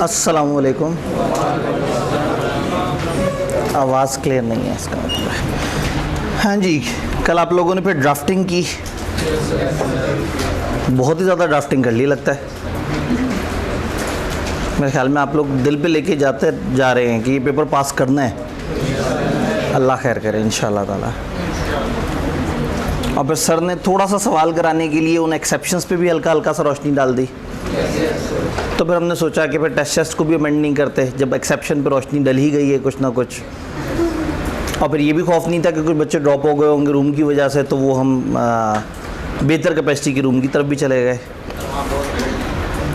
अस्सलामुअलैकुम। आवाज़ क्लियर नहीं है इसका मतलब है। हाँ जी, कल आप लोगों ने फिर ड्राफ्टिंग की, बहुत ही ज़्यादा ड्राफ्टिंग कर ली लगता है। मेरे ख्याल में आप लोग दिल पे लेके जा रहे हैं कि ये पेपर पास करना है। अल्लाह खैर करे इंशाअल्लाह ताला। और फिर सर ने थोड़ा सा सवाल कराने के लिए उन एक्सेप्शंस पे भी हल्का हल्का सा रोशनी डाल दी। तो फिर हमने सोचा कि फिर टेस्ट को भी अमेंड नहीं करते, जब एक्सेप्शन पे रोशनी डल ही गई है कुछ ना कुछ। और फिर ये भी खौफ नहीं था कि कुछ बच्चे ड्रॉप हो गए होंगे रूम की वजह से, तो वो हम बेहतर कैपेसिटी की रूम की तरफ भी चले गए।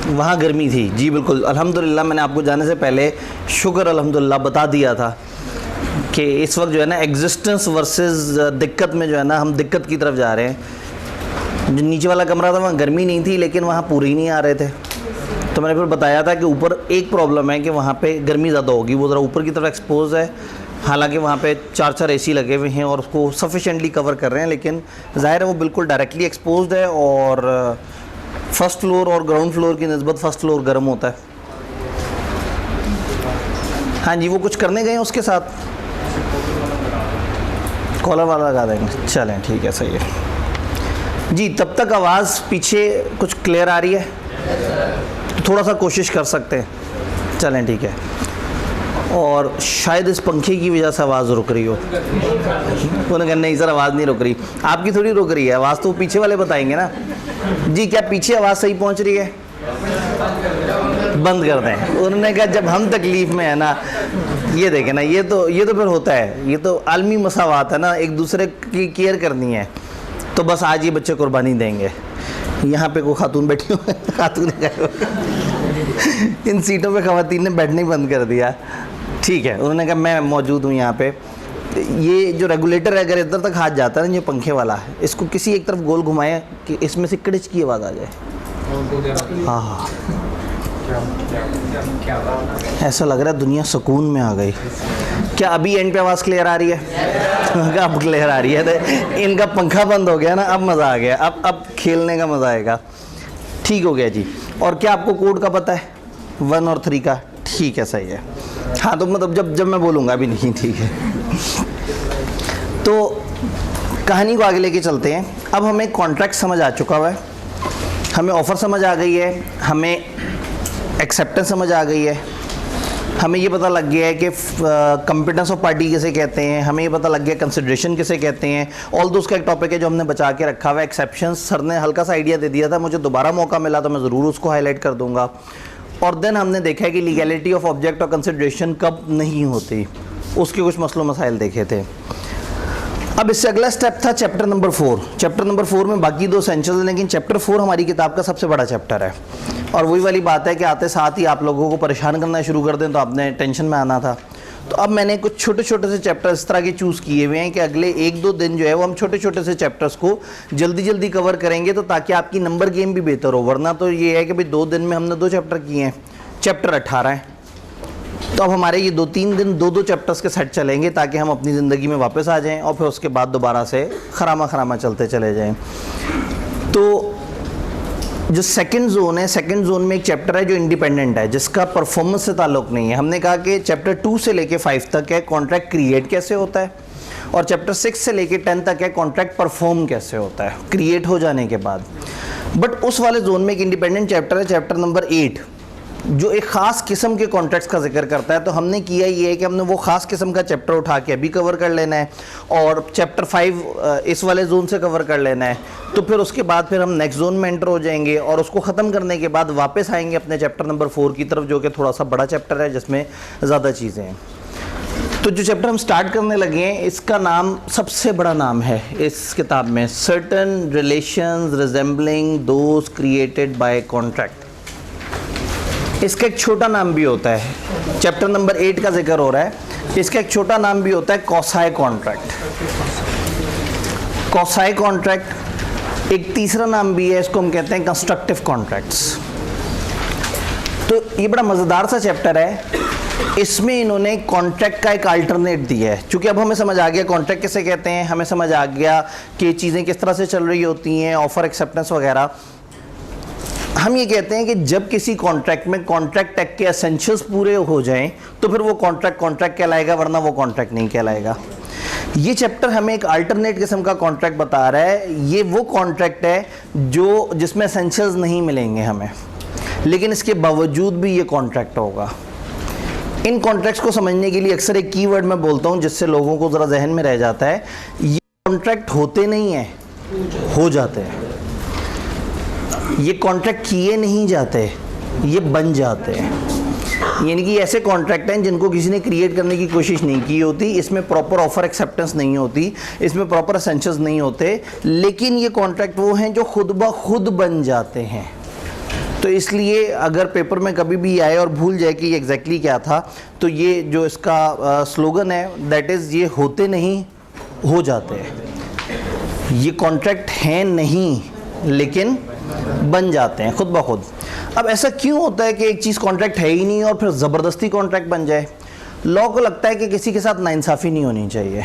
वहाँ गर्मी थी जी बिल्कुल। अल्हम्दुलिल्लाह मैंने आपको जाने से पहले शुक्र अल्हम्दुलिल्लाह बता दिया था कि इस वक्त जो है ना एग्जिस्टेंस वर्सेस दिक्कत में जो है ना हम दिक्कत की तरफ जा रहे हैं। जो नीचे वाला कमरा था वहाँ गर्मी नहीं थी, लेकिन वहाँ पूरे ही नहीं आ रहे थे। तो मैंने फिर बताया था कि ऊपर एक प्रॉब्लम है कि वहाँ पे गर्मी ज़्यादा होगी, वो ज़रा ऊपर की तरफ एक्सपोज है। हालांकि वहाँ पे 4 एसी लगे हुए हैं और उसको सफिशेंटली कवर कर रहे हैं, लेकिन ज़ाहिर है वो बिल्कुल डायरेक्टली एक्सपोज्ड है और फर्स्ट फ्लोर और ग्राउंड फ्लोर की निस्बत फर्स्ट फ्लोर गर्म होता है। हाँ जी, वो कुछ करने गए हैं उसके साथ, कॉलर वाला लगा देंगे। चलें ठीक है, सही है जी। तब तक आवाज़ पीछे कुछ क्लियर आ रही है तो थोड़ा सा कोशिश कर सकते हैं। चलें ठीक है। और शायद इस पंखे की वजह से आवाज़ रुक रही हो। उन्होंने कहा नहीं सर आवाज़ नहीं रुक रही, आपकी थोड़ी रुक रही है आवाज़, तो पीछे वाले बताएंगे ना जी। क्या पीछे आवाज़ सही पहुंच रही है? बंद कर दें। उन्होंने कहा जब हम तकलीफ़ में है ना, ये देखें ना, ये तो फिर होता है, ये तो आलमी मसावात है ना, एक दूसरे की केयर करनी है। तो बस आज ये बच्चे कुर्बानी देंगे। यहाँ पे कोई खातून बैठी हुई है, खातून इन सीटों पे ख़वातीन ने बैठना ही बंद कर दिया। ठीक है, उन्होंने कहा मैं मौजूद हूँ यहाँ पे। ये जो रेगुलेटर है अगर इधर तक हाथ जाता है ना, जो पंखे वाला है, इसको किसी एक तरफ गोल घुमाए कि इसमें से कड़िच की आवाज़ आ जाए। हाँ हाँ, ऐसा लग रहा है दुनिया सुकून में आ गई। क्या अभी एंड पे आवाज़ क्लियर आ रही है? अब क्लियर आ रही है। तो इनका पंखा बंद हो गया ना, अब मज़ा आ गया। अब खेलने का मज़ा आएगा। ठीक हो गया जी। और क्या आपको कोड का पता है 1 और 3 का? ठीक है, सही है। हाँ तो मतलब जब मैं बोलूँगा अभी नहीं, ठीक है। तो कहानी को आगे लेके चलते हैं। अब हमें कॉन्ट्रैक्ट समझ आ चुका हुआ है, हमें ऑफ़र समझ आ गई है, हमें एक्सेप्टेंस समझ आ गई है, हमें ये पता लग गया है कि कंपिटेंस ऑफ पार्टी किसे कहते हैं, हमें ये पता लग गया कंसिडरेशन किसे कहते हैं। ऑल दो उसका एक टॉपिक है जो हमने बचा के रखा हुआ है। एक्सेप्शंस सर ने हल्का सा आइडिया दे दिया था, मुझे दोबारा मौका मिला तो मैं ज़रूर उसको हाईलाइट कर दूंगा। और देन हमने देखा है कि लीगैलिटी ऑफ ऑब्जेक्ट और कंसिडरेशन कब नहीं होती, उसके कुछ मसलो मसाइल देखे थे। अब इससे अगला स्टेप था चैप्टर नंबर 4। चैप्टर नंबर 4 में बाकी 2 एसेंशियल्स हैं, लेकिन चैप्टर 4 हमारी किताब का सबसे बड़ा चैप्टर है। और वही वाली बात है कि आते साथ ही आप लोगों को परेशान करना शुरू कर दें तो आपने टेंशन में आना था। तो अब मैंने कुछ छोटे छोटे से चैप्टर इस तरह के चूज़ किए हुए हैं कि अगले 1-2 दिन जो है वो हम छोटे छोटे से चैप्टर्स को जल्दी जल्दी कवर करेंगे, तो ताकि आपकी नंबर गेम भी बेहतर हो। वरना तो ये है कि भाई 2 दिन में हमने 2 चैप्टर किए हैं, चैप्टर 18 है। तो अब हमारे ये 2-3 दिन 2-2 चैप्टर्स के सेट चलेंगे ताकि हम अपनी ज़िंदगी में वापस आ जाएं और फिर उसके बाद दोबारा से खरामा चलते चले जाएं। तो जो सेकंड जोन है, सेकंड जोन में एक चैप्टर है जो इंडिपेंडेंट है, जिसका परफॉर्मेंस से ताल्लुक़ नहीं है। हमने कहा कि चैप्टर 2 से लेके 5 तक है कॉन्ट्रैक्ट क्रिएट कैसे होता है, और चैप्टर 6 से लेके 10 तक है कॉन्ट्रैक्ट परफॉर्म कैसे होता है क्रिएट हो जाने के बाद। बट उस वाले जोन में एक इंडिपेंडेंट चैप्टर है, चैप्टर नंबर 8, जो एक ख़ास किस्म के कॉन्ट्रैक्ट्स का जिक्र करता है। तो हमने किया ये है कि हमने वो ख़ास किस्म का चैप्टर उठा के अभी कवर कर लेना है और चैप्टर 5 इस वाले जोन से कवर कर लेना है। तो फिर उसके बाद फिर हम नेक्स्ट जोन में एंटर हो जाएंगे और उसको ख़त्म करने के बाद वापस आएंगे अपने चैप्टर नंबर 4 की तरफ, जो कि थोड़ा सा बड़ा चैप्टर है जिसमें ज़्यादा चीज़ें हैं। तो जो चैप्टर हम स्टार्ट करने लगे हैं, इसका नाम सबसे बड़ा नाम है इस किताब में, certain relations resembling those created by contract. इसका एक छोटा नाम भी होता है, चैप्टर नंबर 8 का जिक्र हो रहा है, इसका एक छोटा नाम भी होता है कॉसाई कॉन्ट्रैक्ट। कॉसाई कॉन्ट्रैक्ट एक तीसरा नाम भी है, इसको हम कहते हैं कंस्ट्रक्टिव कॉन्ट्रैक्ट्स। तो ये बड़ा मज़ेदार सा चैप्टर है। इसमें इन्होंने कॉन्ट्रैक्ट का एक अल्टरनेट दिया है। चूँकि अब हमें समझ आ गया कॉन्ट्रैक्ट किसे कहते हैं, हमें समझ आ गया कि चीज़ें किस तरह से चल रही होती हैं, ऑफ़र एक्सेप्टेंस वगैरह। हम ये कहते हैं कि जब किसी कॉन्ट्रैक्ट में कॉन्ट्रैक्ट एक्ट के एसेंशियल्स पूरे हो जाएं तो फिर वो कॉन्ट्रैक्ट कहलाएगा, वरना वो कॉन्ट्रैक्ट नहीं कहलाएगा। ये चैप्टर हमें एक अल्टरनेट किस्म का कॉन्ट्रैक्ट बता रहा है। ये वो कॉन्ट्रैक्ट है जिसमें एसेंशियल्स नहीं मिलेंगे हमें, लेकिन इसके बावजूद भी ये कॉन्ट्रैक्ट होगा। इन कॉन्ट्रैक्ट्स को समझने के लिए अक्सर एक कीवर्ड मैं बोलता हूँ जिससे लोगों को ज़रा जहन में रह जाता है। ये कॉन्ट्रैक्ट होते नहीं हैं, हो जाते हैं। ये कॉन्ट्रैक्ट किए नहीं जाते, ये बन जाते हैं। यानी कि ऐसे कॉन्ट्रैक्ट हैं जिनको किसी ने क्रिएट करने की कोशिश नहीं की होती, इसमें प्रॉपर ऑफर एक्सेप्टेंस नहीं होती, इसमें प्रॉपर एसेंशियल्स नहीं होते, लेकिन ये कॉन्ट्रैक्ट वो हैं जो खुद ब खुद बन जाते हैं। तो इसलिए अगर पेपर में कभी भी आए और भूल जाए कि ये एग्जैक्टली क्या था, तो ये जो इसका स्लोगन है दैट इज़ ये होते नहीं, हो जाते हैं। ये कॉन्ट्रैक्ट हैं नहीं, लेकिन बन जाते हैं खुद ब खुद। अब ऐसा क्यों होता है कि एक चीज़ कॉन्ट्रैक्ट है ही नहीं और फिर ज़बरदस्ती कॉन्ट्रैक्ट बन जाए? लॉ को लगता है कि किसी के साथ नाइंसाफ़ी नहीं होनी चाहिए,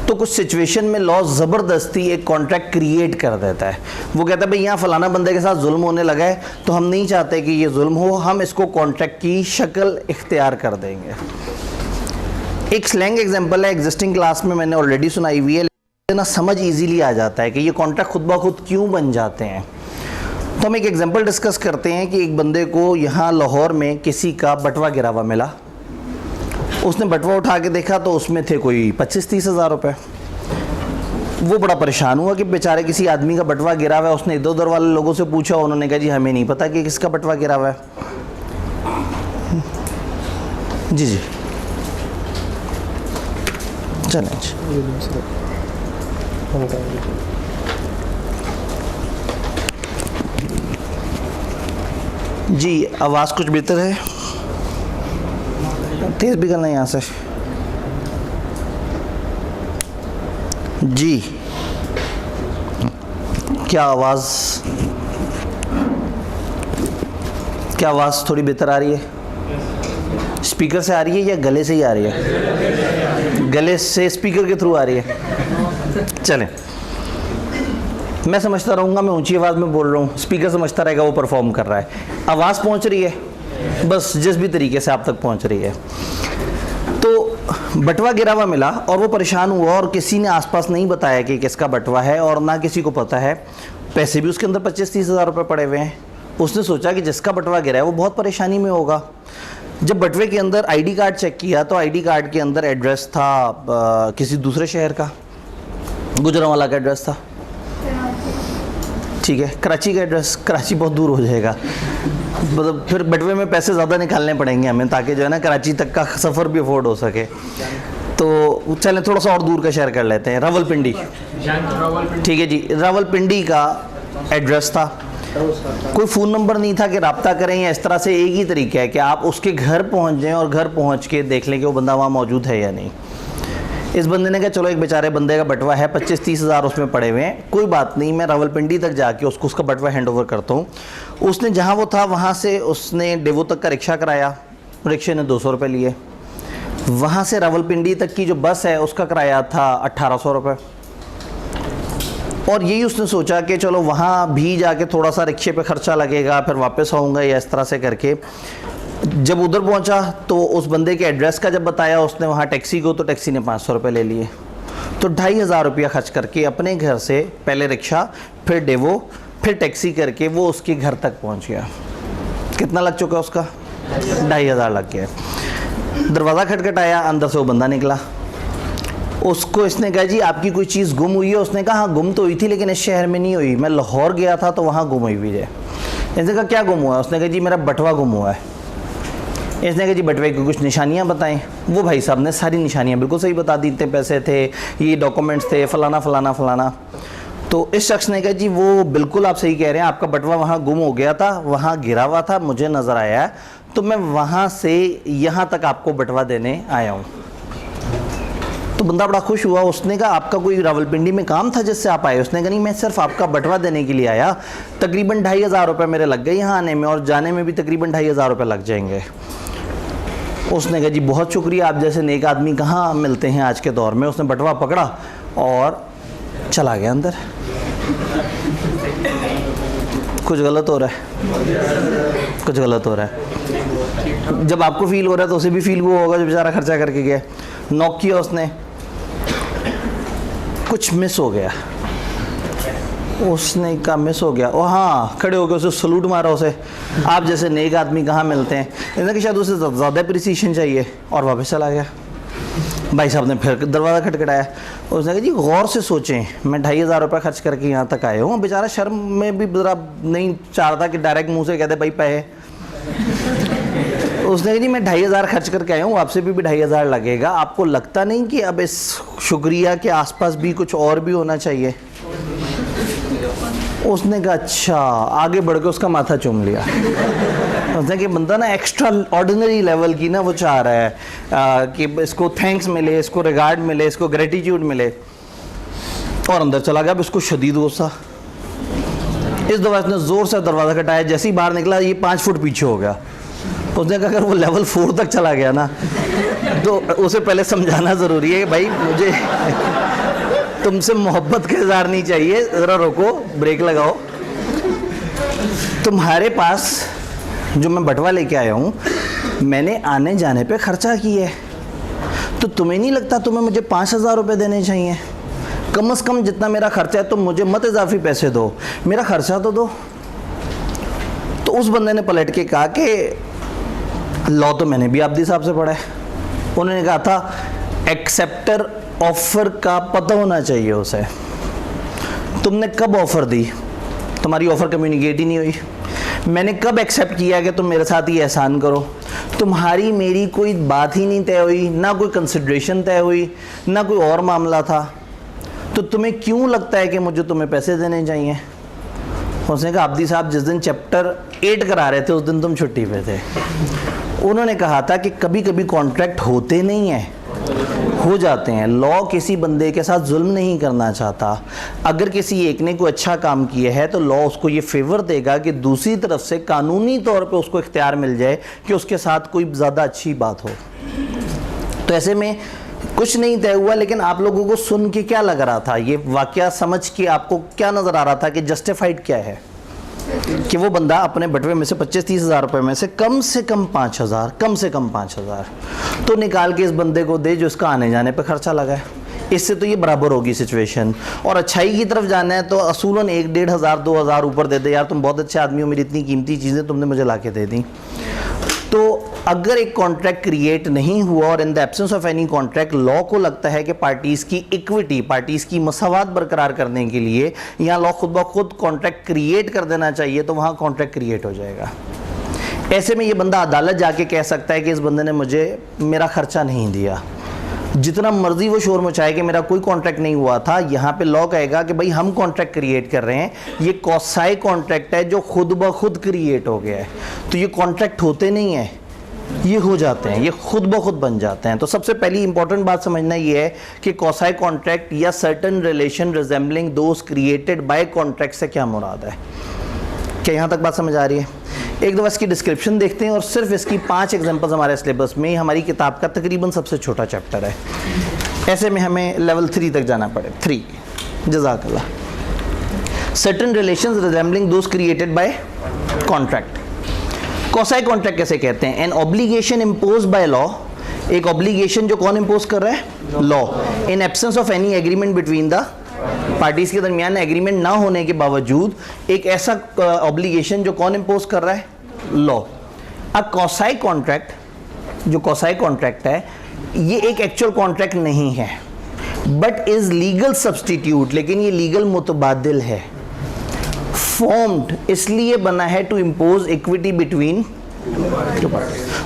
तो कुछ सिचुएशन में लॉ ज़बरदस्ती एक कॉन्ट्रैक्ट क्रिएट कर देता है। वो कहता है भाई यहाँ फ़लाना बंदे के साथ जुल्म होने लगा है, तो हम नहीं चाहते कि ये जुल्म हो, हम इसको कॉन्ट्रैक्ट की शक्ल इख्तियार कर देंगे। एक स्लैंग एग्जांपल है, एग्जिस्टिंग क्लास में मैंने ऑलरेडी सुनाई हुई है, ना समझ इजीली आ जाता है कि ये कॉन्ट्रैक्ट खुद ब खुद क्यों बन जाते हैं। तो हम एक एग्जांपल डिस्कस करते हैं कि एक बंदे को यहाँ लाहौर में किसी का बटवा गिरा हुआ मिला। उसने बटवा उठा के देखा तो उसमें थे कोई 25-30 हज़ार रुपये। वो बड़ा परेशान हुआ कि बेचारे किसी आदमी का बटवा गिरा हुआ है। उसने इधर उधर वाले लोगों से पूछा, उन्होंने कहा जी हमें नहीं पता कि किसका बटवा गिरा हुआ है। जी जी चलें जी, आवाज़ कुछ बेहतर है, तेज़ भी करना है यहाँ से। जी क्या आवाज़ थोड़ी बेहतर आ रही है? स्पीकर से आ रही है या गले से ही आ रही है? गले से स्पीकर के थ्रू आ रही है। चलें, मैं समझता रहूँगा, मैं ऊंची आवाज़ में बोल रहा हूँ, स्पीकर समझता रहेगा वो परफॉर्म कर रहा है। आवाज़ पहुँच रही है, बस जिस भी तरीके से आप तक पहुँच रही है। तो बटवा गिरा हुआ मिला और वो परेशान हुआ और किसी ने आसपास नहीं बताया कि किसका बटवा है और ना किसी को पता है। पैसे भी उसके अंदर 25-30 हज़ार रुपये पड़े हुए हैं। उसने सोचा कि जिसका बटवा गिरा है वो बहुत परेशानी में होगा। जब बटवे के अंदर आईडी कार्ड चेक किया तो आईडी कार्ड के अंदर एड्रेस था किसी दूसरे शहर का, गुजरांवाला का एड्रेस था। ठीक है, कराची का एड्रेस, कराची बहुत दूर हो जाएगा, मतलब फिर बटवे में पैसे ज़्यादा निकालने पड़ेंगे हमें ताकि जो है ना कराची तक का सफ़र भी अफोर्ड हो सके। तो चलें थोड़ा सा और दूर का शहर कर लेते हैं, रावलपिंडी। ठीक है जी, रावलपिंडी का एड्रेस था। कोई फ़ोन नंबर नहीं था कि रब्ता करें, या इस तरह से एक ही तरीका है कि आप उसके घर पहुंच जाएं और घर पहुंच के देख लें कि वो बंदा वहाँ मौजूद है या नहीं। इस बंदे ने कहा चलो एक बेचारे बंदे का बटवा है, 25-30 हज़ार उसमें पड़े हुए हैं, कोई बात नहीं, मैं रावलपिंडी तक जाके उसका बटवा हैंड ओवर करता हूँ। उसने जहाँ वो था वहाँ से उसने डेवो तक का रिक्शा कराया, रिक्शे ने 200 रुपये लिए। वहाँ से रावलपिंडी तक की जो बस है उसका किराया था 1800 रुपये। और यही उसने सोचा कि चलो वहाँ भी जाके थोड़ा सा रिक्शे पे खर्चा लगेगा, फिर वापस आऊँगा, या इस तरह से करके। जब उधर पहुंचा तो उस बंदे के एड्रेस का जब बताया उसने वहाँ टैक्सी को, तो टैक्सी ने 500 रुपये ले लिए। तो 2500 रुपया खर्च करके अपने घर से पहले रिक्शा, फिर डेवो, फिर टैक्सी करके वो उसके घर तक पहुँच गया। कितना लग चुका उसका? 2500 लग गया। दरवाज़ा खटखटाया, अंदर से वो बंदा निकला। उसको इसने कहा जी आपकी कोई चीज़ गुम हुई है? उसने कहा हाँ गुम तो हुई थी, लेकिन इस शहर में नहीं हुई, मैं लाहौर गया था तो वहाँ गुम हुई है। इसने कहा क्या गुम हुआ है? उसने कहा जी मेरा बटवा गुम हुआ है। इसने कहा जी बटवे की कुछ निशानियाँ बताएं। वो भाई साहब ने सारी निशानियाँ बिल्कुल सही बता दी, इतने पैसे थे, ये डॉक्यूमेंट्स थे, फ़लाना फ़लाना फ़लाना। तो इस शख्स ने कहा जी वो बिल्कुल आप सही कह रहे हैं, आपका बटवा वहाँ गुम हो गया था, वहाँ गिरा हुआ था, मुझे नज़र आया है, तो मैं वहाँ से यहाँ तक आपको बटवा देने आया हूँ। तो बंदा बड़ा खुश हुआ। उसने कहा आपका कोई रावलपिंडी में काम था जिससे आप आए? उसने कहा नहीं, मैं सिर्फ आपका बटवा देने के लिए आया, तकरीबन 2500 रुपये मेरे लग गए यहाँ आने में, और जाने में भी तकरीबन 2500 रुपये लग जाएंगे। उसने कहा जी बहुत शुक्रिया, आप जैसे नेक आदमी कहाँ मिलते हैं आज के दौर में। उसने बटवा पकड़ा और चला गया अंदर। कुछ गलत हो रहा है, कुछ गलत हो रहा है। जब आपको फील हो रहा है तो उसे भी फील वो होगा जो बेचारा खर्चा करके गया, नॉक किया उसने, कुछ मिस हो गया, उसने कहा मिस हो गया, और हाँ खड़े हो गए उसे सलूट मारा उसे। आप जैसे नेक आदमी कहाँ मिलते हैं, इसने कि शायद उसे ज़्यादा प्रिसीशन चाहिए, और वापस चला गया। भाई साहब ने फिर दरवाज़ा खटखटाया, उसने कहा जी गौर से सोचें, मैं 2,500 रुपये खर्च करके यहाँ तक आया हूँ। बेचारा शर्म में भी ज़रा नहीं चाह रहा था कि डायरेक्ट मुँह से कहते भाई पैसे। उसने कहा जी मैं 2,500 खर्च करके आया हूँ, आपसे भी 2,500 लगेगा, आपको लगता नहीं कि अब इस शुक्रिया के आसपास भी कुछ और भी होना चाहिए? उसने कहा अच्छा, आगे बढ़ के उसका माथा चूम लिया। उसने कि बंदा ना एक्स्ट्रा ऑर्डिनरी लेवल की ना वो चाह रहा है कि इसको थैंक्स मिले, इसको रिगार्ड मिले, इसको ग्रेटिट्यूड मिले, और अंदर चला गया। अब इसको शदीद गुस्सा, इस दफा इसने ज़ोर से दरवाज़ा खटाया, जैसे ही बाहर निकला ये 5 फुट पीछे हो गया। उसने कहा अगर वो लेवल 4 तक चला गया ना तो उसे पहले समझाना ज़रूरी है कि भाई मुझे तुमसे मोहब्बत का इज़हार नहीं चाहिए, ज़रा रोको, ब्रेक लगाओ। तुम्हारे पास जो मैं बटवा लेके आया हूँ मैंने आने जाने पे खर्चा किया है, तो तुम्हें नहीं लगता तुम्हें मुझे 5,000 रुपये देने चाहिए? कम से कम जितना मेरा खर्चा है तुम मुझे मत इजाफी पैसे दो, मेरा खर्चा तो दो। तो उस बंदे ने पलट के कहा कि लॉ तो मैंने भी आब्दी साहब से पढ़ा है। उन्होंने कहा था एक्सेप्टर ऑफर का पता होना चाहिए उसे। तुमने कब ऑफर दी? तुम्हारी ऑफर कम्युनिकेट ही नहीं हुई। मैंने कब एक्सेप्ट किया कि तुम मेरे साथ ही एहसान करो? तुम्हारी मेरी कोई बात ही नहीं तय हुई, ना कोई कंसिडरेशन तय हुई, ना कोई और मामला था, तो तुम्हें क्यों लगता है कि मुझे तुम्हें पैसे देने चाहिए? उसने कहा आब्दी साहब जिस दिन चैप्टर 8 करा रहे थे उस दिन तुम छुट्टी पे थे। उन्होंने कहा था कि कभी कभी कॉन्ट्रैक्ट होते नहीं हैं, हो जाते हैं। लॉ किसी बंदे के साथ जुल्म नहीं करना चाहता। अगर किसी एक ने कोई अच्छा काम किया है तो लॉ उसको ये फेवर देगा कि दूसरी तरफ से कानूनी तौर पे उसको इख्तियार मिल जाए कि उसके साथ कोई ज़्यादा अच्छी बात हो। तो ऐसे में कुछ नहीं तय हुआ, लेकिन आप लोगों को सुन के क्या लग रहा था, ये वाकया समझ के आपको क्या नज़र आ रहा था कि जस्टिफाइड क्या है कि वो बंदा अपने बटवे में से 25-30 हज़ार रुपये में से कम 5,000, कम से कम 5,000 तो निकाल के इस बंदे को दे जो इसका आने जाने पे खर्चा लगा है। इससे तो ये बराबर होगी सिचुएशन। और अच्छाई की तरफ जाना है तो असूलन 1-1.5 हज़ार 2 हज़ार ऊपर दे दे, यार तुम बहुत अच्छे आदमी हो, मेरी इतनी कीमती चीज़ें तुमने मुझे ला के दे दी। तो अगर एक कॉन्ट्रैक्ट क्रिएट नहीं हुआ और in the absence of any contract law को लगता है कि पार्टीज़ की इक्विटी, पार्टीज़ की मसावात बरकरार करने के लिए यहाँ लॉ खुद ब खुद कॉन्ट्रैक्ट क्रिएट कर देना चाहिए, तो वहाँ कॉन्ट्रैक्ट क्रिएट हो जाएगा। ऐसे में ये बंदा अदालत जाके कह सकता है कि इस बंदे ने मुझे मेरा खर्चा नहीं दिया, जितना मर्जी वो शोर मचाए कि मेरा कोई कॉन्ट्रैक्ट नहीं हुआ था। यहाँ पे लॉ कहेगा कि भाई हम कॉन्ट्रैक्ट क्रिएट कर रहे हैं, ये कौसाई कॉन्ट्रैक्ट है जो खुद ब खुद क्रिएट हो गया है। तो ये कॉन्ट्रैक्ट होते नहीं है, ये हो जाते हैं, ये खुद ब खुद बन जाते हैं। तो सबसे पहली इंपॉर्टेंट बात समझना ये है कि कौसाई कॉन्ट्रैक्ट या certain relation resembling those created by contract से क्या मुराद है। क्या यहाँ तक बात समझ आ रही है? एक दफ़ा इसकी डिस्क्रिप्शन देखते हैं और सिर्फ इसकी 5 एग्जांपल्स हमारे सिलेबस में, हमारी किताब का तकरीबन सबसे छोटा चैप्टर है। ऐसे में हमें लेवल 3 तक जाना पड़े। 3 जज़ाकल्लाह। Certain relations resembling those created by contract. Quasi contract कैसे कहते हैं? An obligation impose by law, एक ऑब्लिगेशन जो कौन इम्पोज कर रहा है? Law. In absence of any agreement between the parties के दरमियान एग्रीमेंट ना होने के बावजूद एक ऐसा ऑब्लिगेशन जो कौन इम्पोज कर रहा है? लॉ। अब कौसाई कॉन्ट्रैक्ट, जो कौसाई कॉन्ट्रैक्ट है ये एक एक्चुअल कॉन्ट्रैक्ट नहीं है, बट इज लीगल सब्सटीट्यूट, लेकिन ये लीगल मुतबादिल है। फॉर्म्ड इसलिए बना है टू इम्पोज इक्विटी बिटवीन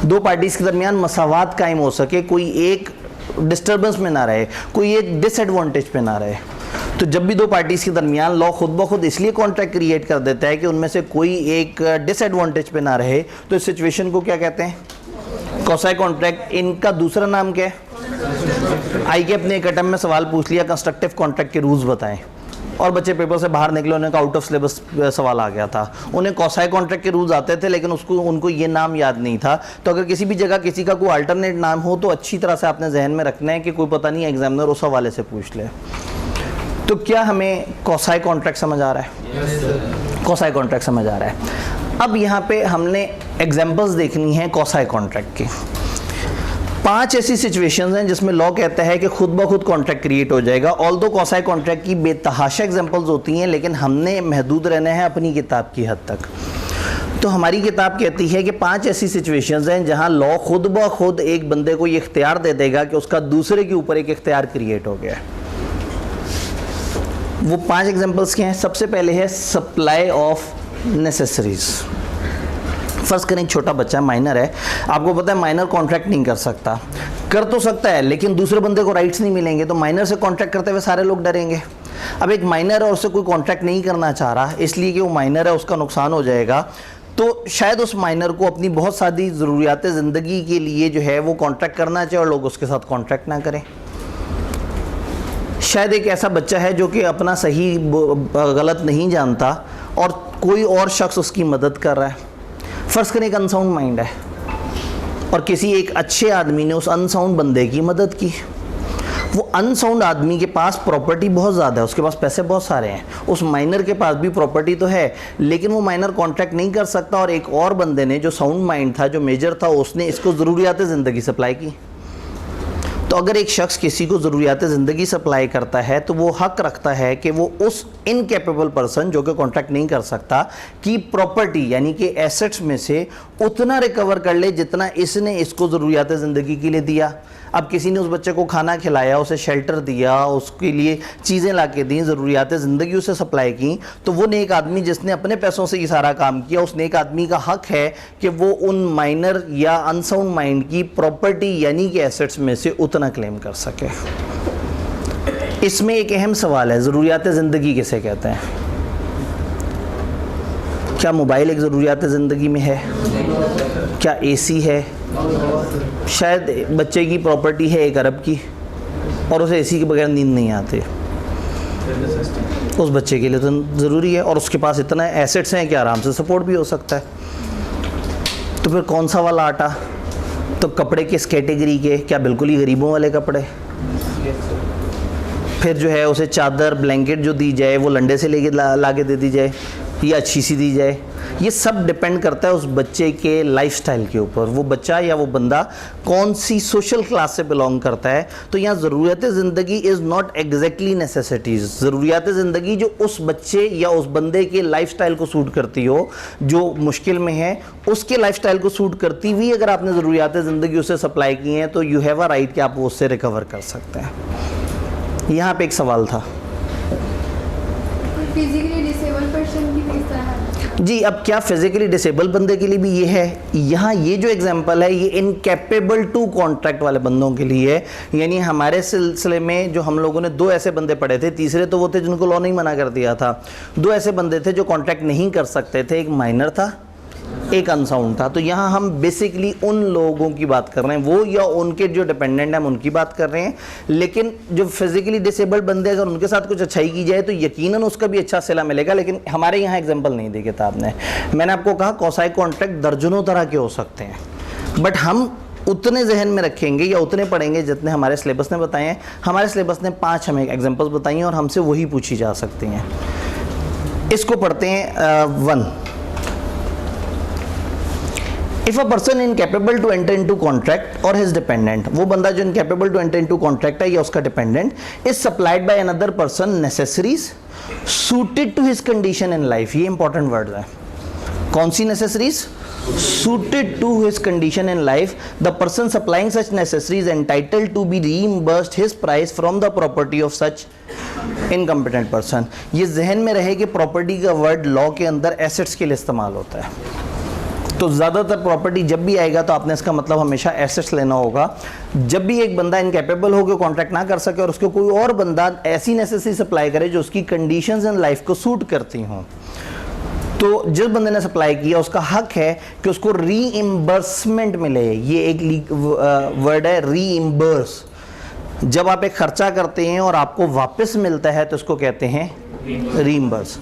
दो पार्टीज के दरमियान मसावात कायम हो सके, कोई एक डिस्टर्बेंस में ना रहे, कोई एक डिसएडवांटेज पे ना रहे। तो जब भी दो पार्टीज के दरमियान लॉ खुद ब खुद इसलिए कॉन्ट्रैक्ट क्रिएट कर देता है कि उनमें से कोई एक डिसएडवांटेज पे ना रहे, तो इस सिचुएशन को क्या कहते हैं? कौसाई कॉन्ट्रैक्ट। इनका दूसरा नाम क्या है? आई के अपने एक अटैम्प्ट में सवाल पूछ लिया कंस्ट्रक्टिव कॉन्ट्रैक्ट के रूल्स बताएं, और बच्चे पेपर से बाहर निकले, उन्हें आउट ऑफ सिलेबस सवाल आ गया था। उन्हें कौसाई कॉन्ट्रैक्ट के रूल्स आते थे लेकिन उनको ये नाम याद नहीं था। तो अगर किसी भी जगह किसी का कोई अल्टरनेट नाम हो तो अच्छी तरह से आपने जहन में रखना है कि कोई पता नहीं एग्जामिनर उस हवाले से पूछ ले। तो क्या हमें कौसाई कॉन्ट्रैक्ट समझ आ रहा है? कोसाई कॉन्ट्रैक्ट समझ आ रहा है। अब यहाँ पे हमने एग्जांपल्स देखनी है कोसाई कॉन्ट्रैक्ट की। 5 ऐसी सिचुएशंस हैं जिसमें लॉ कहता है कि खुद ब खुद कॉन्ट्रैक्ट क्रिएट हो जाएगा। ऑल्दो कोसाई कॉन्ट्रैक्ट की बेतहाशा एग्जांपल्स होती हैं, लेकिन हमने महदूद रहना है अपनी किताब की हद तक। तो हमारी किताब कहती है कि 5 ऐसी सिचुएशंस हैं जहां लॉ खुद ब खुद एक बंदे को ये इख्तियार दे देगा कि उसका दूसरे के ऊपर एक इख्तियार क्रिएट हो गया है। वो 5 एग्जांपल्स क्या हैं? सबसे पहले है सप्लाई ऑफ नेसेसरीज। फर्स्ट करें, छोटा बच्चा माइनर है, आपको पता है माइनर कॉन्ट्रैक्ट नहीं कर सकता, कर तो सकता है लेकिन दूसरे बंदे को राइट्स नहीं मिलेंगे, तो माइनर से कॉन्ट्रैक्ट करते हुए सारे लोग डरेंगे। अब एक माइनर है, उससे कोई कॉन्ट्रैक्ट नहीं करना चाह रहा इसलिए कि वो माइनर है, उसका नुकसान हो जाएगा, तो शायद उस माइनर को अपनी बहुत सारी ज़रूरियात ज़िंदगी के लिए जो है वो कॉन्ट्रैक्ट करना चाहिए और लोग उसके साथ कॉन्ट्रैक्ट ना करें। शायद एक ऐसा बच्चा है जो कि अपना सही गलत नहीं जानता और कोई और शख्स उसकी मदद कर रहा है। फर्ज करें एक अनसाउंड माइंड है और किसी एक अच्छे आदमी ने उस अनसाउंड बंदे की मदद की। वो अनसाउंड आदमी के पास प्रॉपर्टी बहुत ज़्यादा है, उसके पास पैसे बहुत सारे हैं, उस माइनर के पास भी प्रॉपर्टी तो है, लेकिन वो माइनर कॉन्ट्रैक्ट नहीं कर सकता और एक और बंदे ने जो साउंड माइंड था, जो मेजर था, उसने इसको ज़रूरियात ज़िंदगी सप्लाई की। तो अगर एक शख्स किसी को ज़रूरियात ज़िंदगी सप्लाई करता है तो वो हक रखता है कि वो उस इनकेपेबल पर्सन जो कि कॉन्ट्रैक्ट नहीं कर सकता की प्रॉपर्टी यानी कि एसेट्स में से उतना रिकवर कर ले जितना इसने इसको ज़रूरियात ज़िंदगी के लिए दिया। अब किसी ने उस बच्चे को खाना खिलाया, उसे शेल्टर दिया, उसके लिए चीज़ें ला के दी, ज़रूरियात ज़िंदगी उसे सप्लाई की, तो वो नेक आदमी जिसने अपने पैसों से ये सारा काम किया, उस नेक आदमी का हक है कि वो उन माइनर या अनसाउंड माइंड की प्रॉपर्टी यानी कि एसेट्स में से उतना क्लेम कर सके। इसमें एक अहम सवाल है, ज़रूरियात ज़िंदगी किसे कहते हैं? क्या मोबाइल एक ज़रूरियात ज़िंदगी में है? क्या एसी है? शायद बच्चे की प्रॉपर्टी है 1 अरब की और उसे एसी के बगैर नींद नहीं आती, उस बच्चे के लिए तो ज़रूरी है और उसके पास इतना एसेट्स हैं कि आराम से सपोर्ट भी हो सकता है। तो फिर कौन सा वाला आटा? तो कपड़े किस कैटेगरी के? क्या बिल्कुल ही गरीबों वाले कपड़े? फिर जो है उसे चादर ब्लैंकेट जो दी जाए वो लंडे से लेके ला के दे दी जाए या अच्छी सी दी जाए? ये सब डिपेंड करता है उस बच्चे के लाइफस्टाइल के ऊपर, वो बच्चा या वो बंदा कौन सी सोशल क्लास से बिलोंग करता है। तो यहाँ ज़रूरियात ज़िंदगी इज़ नॉट एग्जैक्टली नेसेसिटीज़। ज़रूरियात ज़िंदगी जो उस बच्चे या उस बंदे के लाइफस्टाइल को सूट करती हो, जो मुश्किल में है उसके लाइफस्टाइल को सूट करती हुई अगर आपने ज़रूरियात ज़िंदगी उसे सप्लाई की हैं तो यू हैव अ राइट कि आप वो उससे रिकवर कर सकते हैं। यहाँ पे एक सवाल था, फिजिकली डिसेबल पर्सन की किस तरह? जी, अब क्या फिजिकली डिसेबल बंदे के लिए भी ये है? यहाँ ये जो एग्जांपल है ये इनकैपेबल टू कॉन्ट्रैक्ट वाले बंदों के लिए है। यानी हमारे सिलसिले में जो हम लोगों ने 2 ऐसे बंदे पढ़े थे, तीसरे तो वो थे जिनको लॉ नहीं मना कर दिया था। 2 ऐसे बंदे थे जो कॉन्ट्रैक्ट नहीं कर सकते थे, एक माइनर था, एक अनसाउंड था। तो यहाँ हम बेसिकली उन लोगों की बात कर रहे हैं, वो या उनके जो डिपेंडेंट हैं हम उनकी बात कर रहे हैं। लेकिन जो फिजिकली डिसेबल्ड बंदे अगर उनके साथ कुछ अच्छाई की जाए तो यकीनन उसका भी अच्छा सिला मिलेगा। लेकिन हमारे यहाँ एग्जांपल नहीं दी किताब ने। मैंने आपको कहा कोसाई कॉन्ट्रैक्ट दर्जनों तरह के हो सकते हैं, बट हम उतने जहन में रखेंगे या उतने पढ़ेंगे जितने हमारे सिलेबस ने बताए हैं। हमारे सिलेबस ने 5 हमें एग्जाम्पल्स बताई हैं और हमसे वही पूछी जा सकती हैं। इसको पढ़ते हैं 1। If a person incapable to enter into contract or his dependent, वो बंदा जो incapable to enter into contract है या उसका dependent is supplied by another person necessaries suited to his condition in life। ये important words है। कौन सी necessaries? Suited to his condition in life, the person supplying such necessaries entitled to be reimbursed his price from the property of such incompetent person। ये जहन में रहे कि property का word law के अंदर एसेट्स के लिए इस्तेमाल होता है। तो ज़्यादातर प्रॉपर्टी जब भी आएगा तो आपने इसका मतलब हमेशा एसेट्स लेना होगा। जब भी एक बंदा इनकैपेबल हो के कॉन्ट्रैक्ट ना कर सके और उसको कोई और बंदा ऐसी नेसेसिटी सप्लाई करे जो उसकी कंडीशंस इन लाइफ को सूट करती हों, तो जिस बंदे ने सप्लाई किया उसका हक है कि उसको रीइम्बर्समेंट मिले। ये एक वर्ड है रीइम्बर्स। जब आप एक खर्चा करते हैं और आपको वापस मिलता है तो उसको कहते हैं रीइम्बर्स।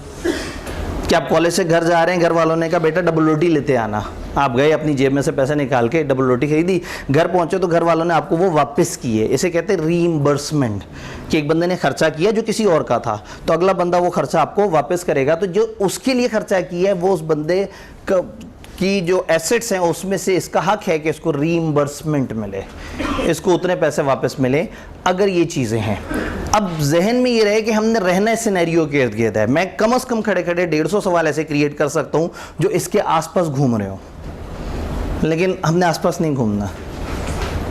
कि आप कॉलेज से घर जा रहे हैं, घर वालों ने कहा बेटा डबल रोटी लेते आना, आप गए अपनी जेब में से पैसे निकाल के डबल रोटी खरीदी, घर पहुंचे तो घर वालों ने आपको वो वापस किए। इसे कहते हैं रीइंबर्समेंट, कि एक बंदे ने खर्चा किया जो किसी और का था, तो अगला बंदा वो खर्चा आपको वापस करेगा। तो जो उसके लिए खर्चा किया है वो उस बंदे की जो एसेट्स हैं उसमें से इसका हक है कि इसको रीइंबर्समेंट मिले, इसको उतने पैसे वापस मिले, अगर ये चीज़ें हैं। अब जहन में ये रहे कि हमने रहना इस सिनेरियो के इर्द गिर्द है। मैं कम से कम खड़े खड़े 150 सवाल ऐसे क्रिएट कर सकता हूँ जो इसके आसपास घूम रहे हो, लेकिन हमने आसपास नहीं घूमना,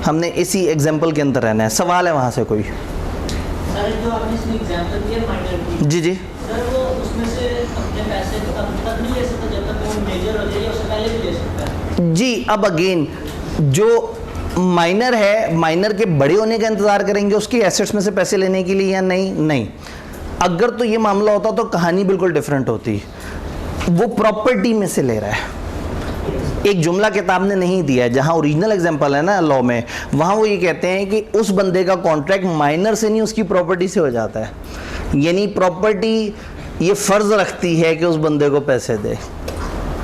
हमने इसी एग्जाम्पल के अंदर रहना है। सवाल है वहाँ से कोई? सर जो आपने इसमें एग्जांपल दिया माइनर की, जी जी सर वो उसमें से अपने पैसे तब तक नहीं ले सकता जब तक वो मेजर हो जाए, या उससे पहले भी ले सकता है? जी। अब अगेन जो माइनर है, माइनर के बड़े होने का इंतजार करेंगे उसकी एसेट्स में से पैसे लेने के लिए या नहीं? नहीं। अगर तो ये मामला होता तो कहानी बिल्कुल डिफरेंट होती। वो प्रॉपर्टी में से ले रहा है, एक जुमला किताब ने नहीं दिया है। जहां ओरिजिनल एग्जांपल है ना लॉ में, वहां वो ये कहते हैं कि उस बंदे का कॉन्ट्रैक्ट माइनर से नहीं उसकी प्रॉपर्टी से हो जाता है। यानी प्रॉपर्टी ये फर्ज रखती है कि उस बंदे को पैसे दे।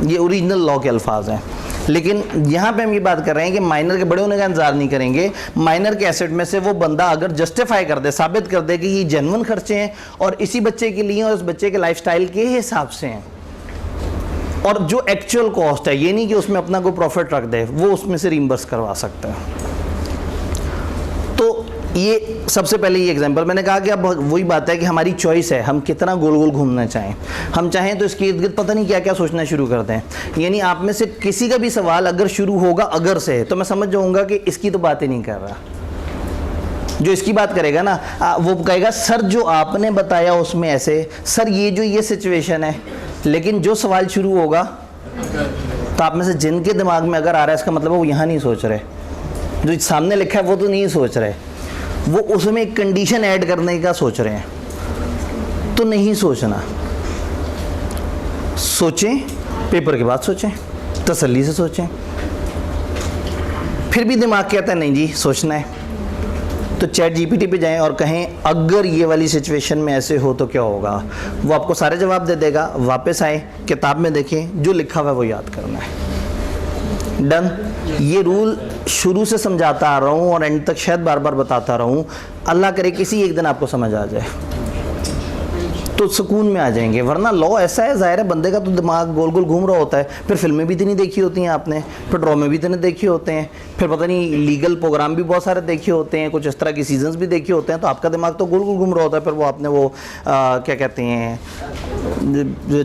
ये ओरिजिनल लॉ के अल्फाज हैं। लेकिन यहाँ पे हम ये बात कर रहे हैं कि माइनर के बड़े होने का इंतजार नहीं करेंगे। माइनर के एसेट में से वो बंदा अगर जस्टिफाई कर दे, साबित कर दे कि ये जेन्युइन खर्चे हैं और इसी बच्चे के लिए और उस बच्चे के लाइफस्टाइल के हिसाब से हैं, और जो एक्चुअल कॉस्ट है, ये नहीं कि उसमें अपना कोई प्रॉफिट रख दे, वो उसमें से रिम्बर्स करवा सकता है। तो ये सबसे पहले ये एग्जांपल मैंने कहा कि अब वही बात है कि हमारी चॉइस है, हम कितना गोल गोल घूमना चाहें। हम चाहें तो इसके इर्द गिर्द पता नहीं क्या क्या सोचना शुरू कर दें। यानी आप में से किसी का भी सवाल अगर शुरू होगा अगर से, तो मैं समझ जाऊंगा कि इसकी तो बात ही नहीं कर रहा। जो इसकी बात करेगा ना वो कहेगा सर जो आपने बताया उसमें ऐसे, सर ये सिचुएशन है, लेकिन जो सवाल शुरू होगा तो आप में से जिनके दिमाग में अगर आ रहा है इसका मतलब वो यहाँ नहीं सोच रहे, जो सामने लिखा है वो तो नहीं सोच रहे, वो उसमें एक कंडीशन ऐड करने का सोच रहे हैं। तो नहीं सोचना, सोचें, पेपर के बाद सोचें, तसल्ली से सोचें। फिर भी दिमाग कहता है नहीं जी सोचना है, तो चैट जीपीटी पे जाएं और कहें अगर ये वाली सिचुएशन में ऐसे हो तो क्या होगा। वो आपको सारे जवाब दे देगा। वापस आए, किताब में देखें, जो लिखा हुआ है वो याद करना है। डन। ये रूल शुरू से समझाता आ रहा हूँ और एंड तक शायद बार बार बताता रहूँ। अल्लाह करे किसी एक दिन आपको समझ आ जाए तो सुकून में आ जाएंगे, वरना लॉ ऐसा है, जाहिर है बंदे का तो दिमाग गोल गोल घूम रहा होता है। फिर फिल्में भी इतनी देखी होती हैं आपने, फिर ड्रामे भी इतने देखे होते हैं, फिर पता नहीं लीगल प्रोग्राम भी बहुत सारे देखे होते हैं, कुछ इस तरह के सीजन्स भी देखे होते हैं, तो आपका दिमाग तो गोल गोल घूम रहा होता है। फिर वो आपने वो क्या कहते हैं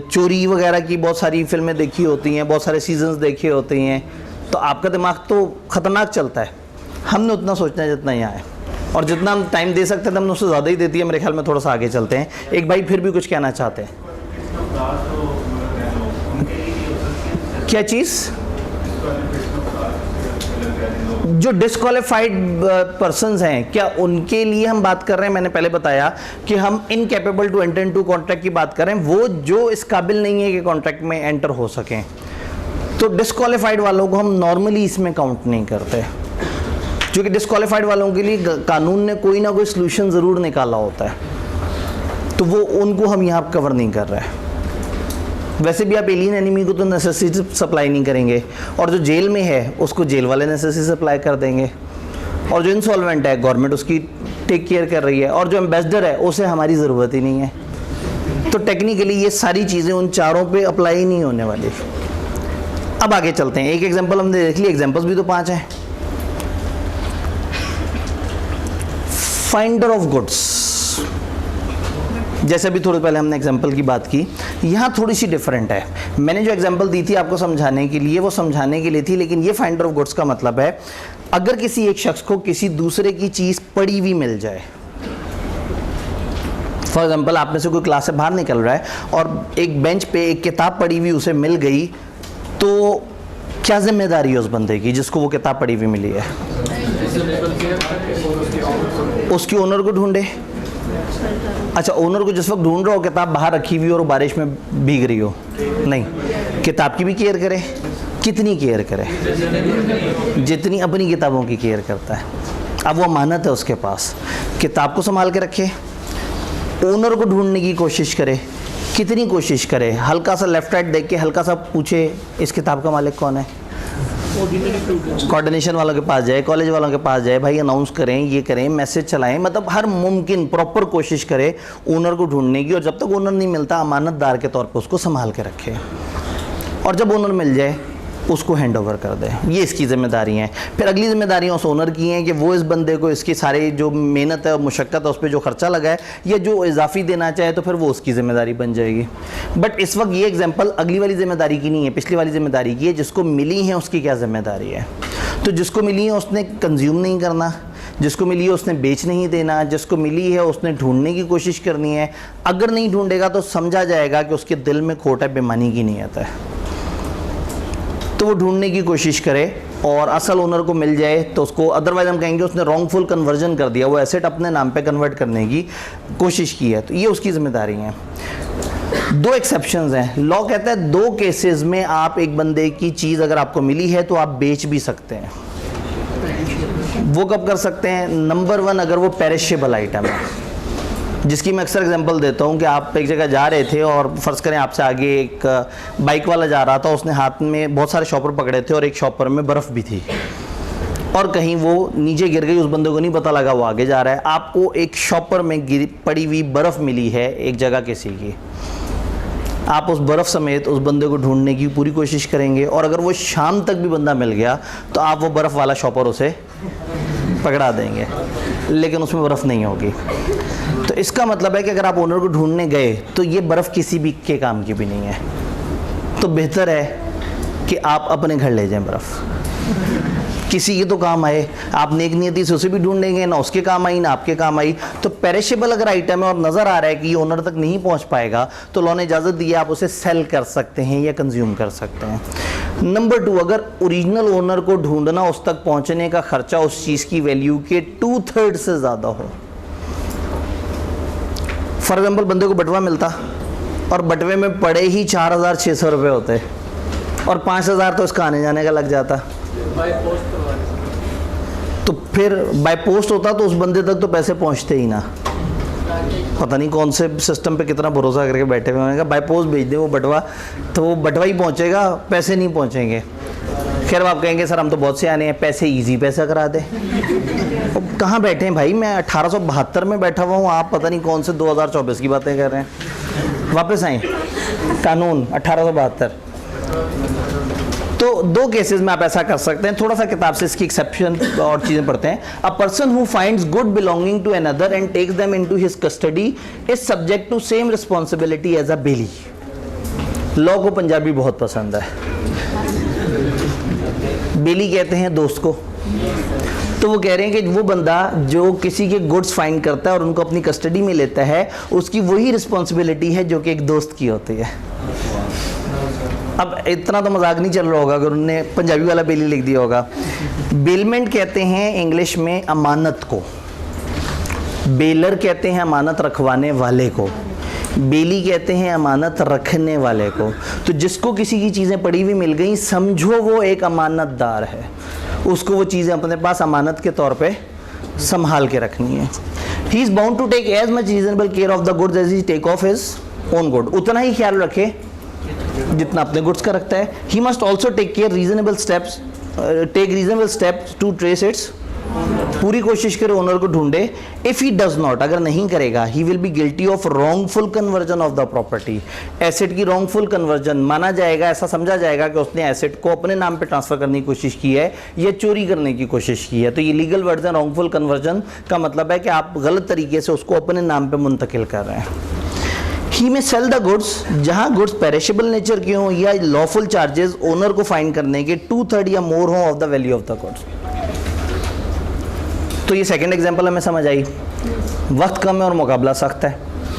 चोरी वगैरह की बहुत सारी फिल्में देखी होती हैं, बहुत सारे सीजन्स देखे होते हैं, तो आपका दिमाग तो ख़तरनाक चलता है। हमने उतना सोचना है जितना यहाँ है, और जितना हम टाइम दे सकते हैं हमने उससे ज़्यादा ही देती है। मेरे ख्याल में थोड़ा सा आगे चलते हैं। एक भाई फिर भी कुछ कहना चाहते हैं। क्या चीज़? जो डिस्क्वालिफाइड पर्सन्स हैं, क्या उनके लिए हम बात कर रहे हैं? मैंने पहले बताया कि हम incapable to enter into contract की बात कर रहे हैं, वो जो इस काबिल नहीं है कि कॉन्ट्रैक्ट में एंटर हो सकें। तो डिस्क्वालिफाइड वालों को हम नॉर्मली इसमें काउंट नहीं करते, क्योंकि डिस्क्वालिफाइड वालों के लिए कानून ने कोई ना कोई सलूशन ज़रूर निकाला होता है, तो वो उनको हम यहाँ कवर नहीं कर रहे हैं। वैसे भी आप एलियन एनिमी को तो नेसेसिटी सप्लाई नहीं करेंगे, और जो जेल में है उसको जेल वाले नेसेसिटी सप्लाई कर देंगे, और जो इंसॉल्वेंट है गवर्नमेंट उसकी टेक केयर कर रही है, और जो एम्बेसडर है उसे हमारी ज़रूरत ही नहीं है। तो टेक्निकली ये सारी चीज़ें उन चारों पे अप्लाई ही नहीं होने वाली। अब आगे चलते हैं। एक एग्जाम्पल हमने देख ली, एग्जाम्पल्स भी तो 5 हैं। फाइंडर ऑफ गुड्स, जैसे भी थोड़ी पहले हमने एग्जांपल की बात की, यहाँ थोड़ी सी डिफरेंट है। मैंने जो एग्जांपल दी थी आपको समझाने के लिए, वो समझाने के लिए थी, लेकिन ये फाइंडर ऑफ गुड्स का मतलब है अगर किसी एक शख्स को किसी दूसरे की चीज़ पड़ी हुई मिल जाए। फॉर एग्जांपल आप में से कोई क्लास से बाहर निकल रहा है और एक बेंच पे एक किताब पड़ी हुई उसे मिल गई, तो क्या जिम्मेदारी है उस बंदे की जिसको वो किताब पड़ी हुई मिली है? उसकी ओनर को ढूंढे। अच्छा, ओनर को जिस वक्त ढूंढ रहा हो किताब बाहर रखी हुई और बारिश में भीग रही हो, नहीं, किताब की भी केयर करे। कितनी केयर करे? जितनी अपनी किताबों की केयर करता है। अब वो अमानत है उसके पास, किताब को संभाल के रखे, ओनर को ढूंढने की कोशिश करे कितनी कोशिश करे, हल्का सा लेफ्ट राइट देख के हल्का सा पूछे इस किताब का मालिक कौन है, कोऑर्डिनेशन वालों के पास जाए, कॉलेज वालों के पास जाए, भाई अनाउंस करें, ये करें, मैसेज चलाएं, मतलब हर मुमकिन प्रॉपर कोशिश करे ओनर को ढूंढने की। और जब तक ओनर नहीं मिलता अमानतदार के तौर पे उसको संभाल के रखे, और जब ओनर मिल जाए उसको हैंड ओवर कर दे। ये इसकी जिम्मेदारी हैं। फिर अगली जिम्मेदारियाँ उस ओनर की हैं कि वो इस बंदे को इसकी सारी जो मेहनत है और मुशक्क़त है उस पर जो खर्चा लगा है या जो इजाफी देना चाहे तो फिर वो उसकी जिम्मेदारी बन जाएगी। बट इस वक्त ये एग्जांपल अगली वाली जिम्मेदारी की नहीं है, पिछली वाली जिम्मेदारी की है। जिसको मिली है उसकी क्या जिम्मेदारी है? तो जिसको मिली है उसने कंज्यूम नहीं करना, जिसको मिली है उसने बेच नहीं देना, जिसको मिली है उसने ढूंढने की कोशिश करनी है। अगर नहीं ढूंढेगा तो समझा जाएगा कि उसके दिल में खोट है, बेईमानी की नीयत है। तो वो ढूंढने की कोशिश करे और असल ओनर को मिल जाए तो उसको, अदरवाइज हम कहेंगे उसने रॉन्गफुल कन्वर्जन कर दिया, वो एसेट अपने नाम पे कन्वर्ट करने की कोशिश की है। तो ये उसकी जिम्मेदारी है। दो एक्सेप्शंस हैं। लॉ कहता है 2 केसेस में आप एक बंदे की चीज़ अगर आपको मिली है तो आप बेच भी सकते हैं। वो कब कर सकते हैं? नंबर 1, अगर वो पेरिशेबल आइटम है, जिसकी मैं अक्सर एग्जांपल देता हूँ कि आप एक जगह जा रहे थे और फ़र्ज़ करें आपसे आगे एक बाइक वाला जा रहा था, उसने हाथ में बहुत सारे शॉपर पकड़े थे और एक शॉपर में बर्फ़ भी थी और कहीं वो नीचे गिर गई, उस बंदे को नहीं पता लगा, वो आगे जा रहा है। आपको एक शॉपर में पड़ी हुई बर्फ़ मिली है एक जगह किसी की, आप उस बर्फ़ समेत उस बंदे को ढूंढने की पूरी कोशिश करेंगे और अगर वो शाम तक भी बंदा मिल गया तो आप वो बर्फ़ वाला शॉपर उसे पकड़ा देंगे, लेकिन उसमें बर्फ़ नहीं होगी। तो इसका मतलब है कि अगर आप ओनर को ढूंढने गए तो ये बर्फ़ किसी भी के काम की भी नहीं है। तो बेहतर है कि आप अपने घर ले जाएं बर्फ़, किसी के तो काम आए। आप नेक नियति से उसे भी ढूंढेंगे, ना उसके काम आई ना आपके काम आई। तो पेरिशेबल अगर आइटम है और नज़र आ रहा है कि ये ओनर तक नहीं पहुंच पाएगा तो लॉ ने इजाज़त दी है आप उसे सेल कर सकते हैं या कंज्यूम कर सकते हैं। नंबर 2, अगर ओरिजिनल ओनर को ढूंढना, उस तक पहुंचने का खर्चा उस चीज़ की वैल्यू के 2/3 से ज़्यादा हो। फॉर एग्जाम्पल बंदे को बटवा मिलता और बटवे में पड़े ही 4,600 रुपये होते और 5,000 तो इसका आने जाने का लग जाता। तो फिर बाय पोस्ट होता तो उस बंदे तक तो पैसे पहुंचते ही ना। पता नहीं कौन से सिस्टम पे कितना भरोसा करके बैठे हुए हैं, बाय पोस्ट भेज दे वो बटवा, तो वो बटवा ही पहुंचेगा, पैसे नहीं पहुंचेंगे। खैर आप कहेंगे सर हम तो बहुत से आने हैं, पैसे इजी पैसा करा दे। कहाँ बैठे हैं भाई? मैं 1872 में बैठा हुआ हूँ, आप पता नहीं कौन से 2024 की बातें कर रहे हैं। वापस आए कानून 1872। तो 2 केसेस में आप ऐसा कर सकते हैं। थोड़ा सा किताब से इसकी एक्सेप्शन और चीज़ें पढ़ते हैं। A person who finds good belonging to another and takes them into his custody is subject to same responsibility as a bailee. Law को पंजाबी बहुत पसंद है। बेली कहते हैं दोस्त को। तो वो कह रहे हैं कि वो बंदा जो किसी के गुड्स फाइंड करता है और उनको अपनी कस्टडी में लेता है, उसकी वही रिस्पॉन्सिबिलिटी है जो कि एक दोस्त की होती है। अब इतना तो मजाक नहीं चल रहा होगा अगर उन्होंने पंजाबी वाला बेली लिख दिया होगा। बेलमेंट कहते हैं इंग्लिश में अमानत को, बेलर कहते हैं अमानत रखवाने वाले को, बेली कहते हैं अमानत रखने वाले को। तो जिसको किसी की चीज़ें पड़ी हुई मिल गई, समझो वो एक अमानतदार है, उसको वो चीज़ें अपने पास अमानत के तौर पे संभाल के रखनी है। He is bound to take as much reasonable care of the goods as he take of his own good. उतना ही ख्याल रखे जितना अपने गुड्स का रखता है। He must also take reasonable steps to trace its. पूरी कोशिश करे ओनर को ढूंढे। इफ ही डज नॉट, अगर नहीं करेगा, he will be guilty of wrongful conversion of the property. Asset की रॉन्गफुल कन्वर्जन माना जाएगा, ऐसा समझा जाएगा कि उसने एसेट को अपने नाम पे ट्रांसफर करने की कोशिश की है या चोरी करने की कोशिश की है। तो ये लीगल वर्ड्स हैं। रॉन्गफुल कन्वर्जन का मतलब है कि आप गलत तरीके से उसको अपने नाम पे मुंतकिल कर रहे हैं। ही में सेल द गुड्स, जहां गुड्स पेरिशेबल नेचर के हों या लॉफुल चार्जेस ओनर को फाइंड करने के 2/3 या मोर हो of the value of the goods. तो ये सेकंड एग्जांपल हमें समझ आई। वक्त कम है और मुकाबला सख्त है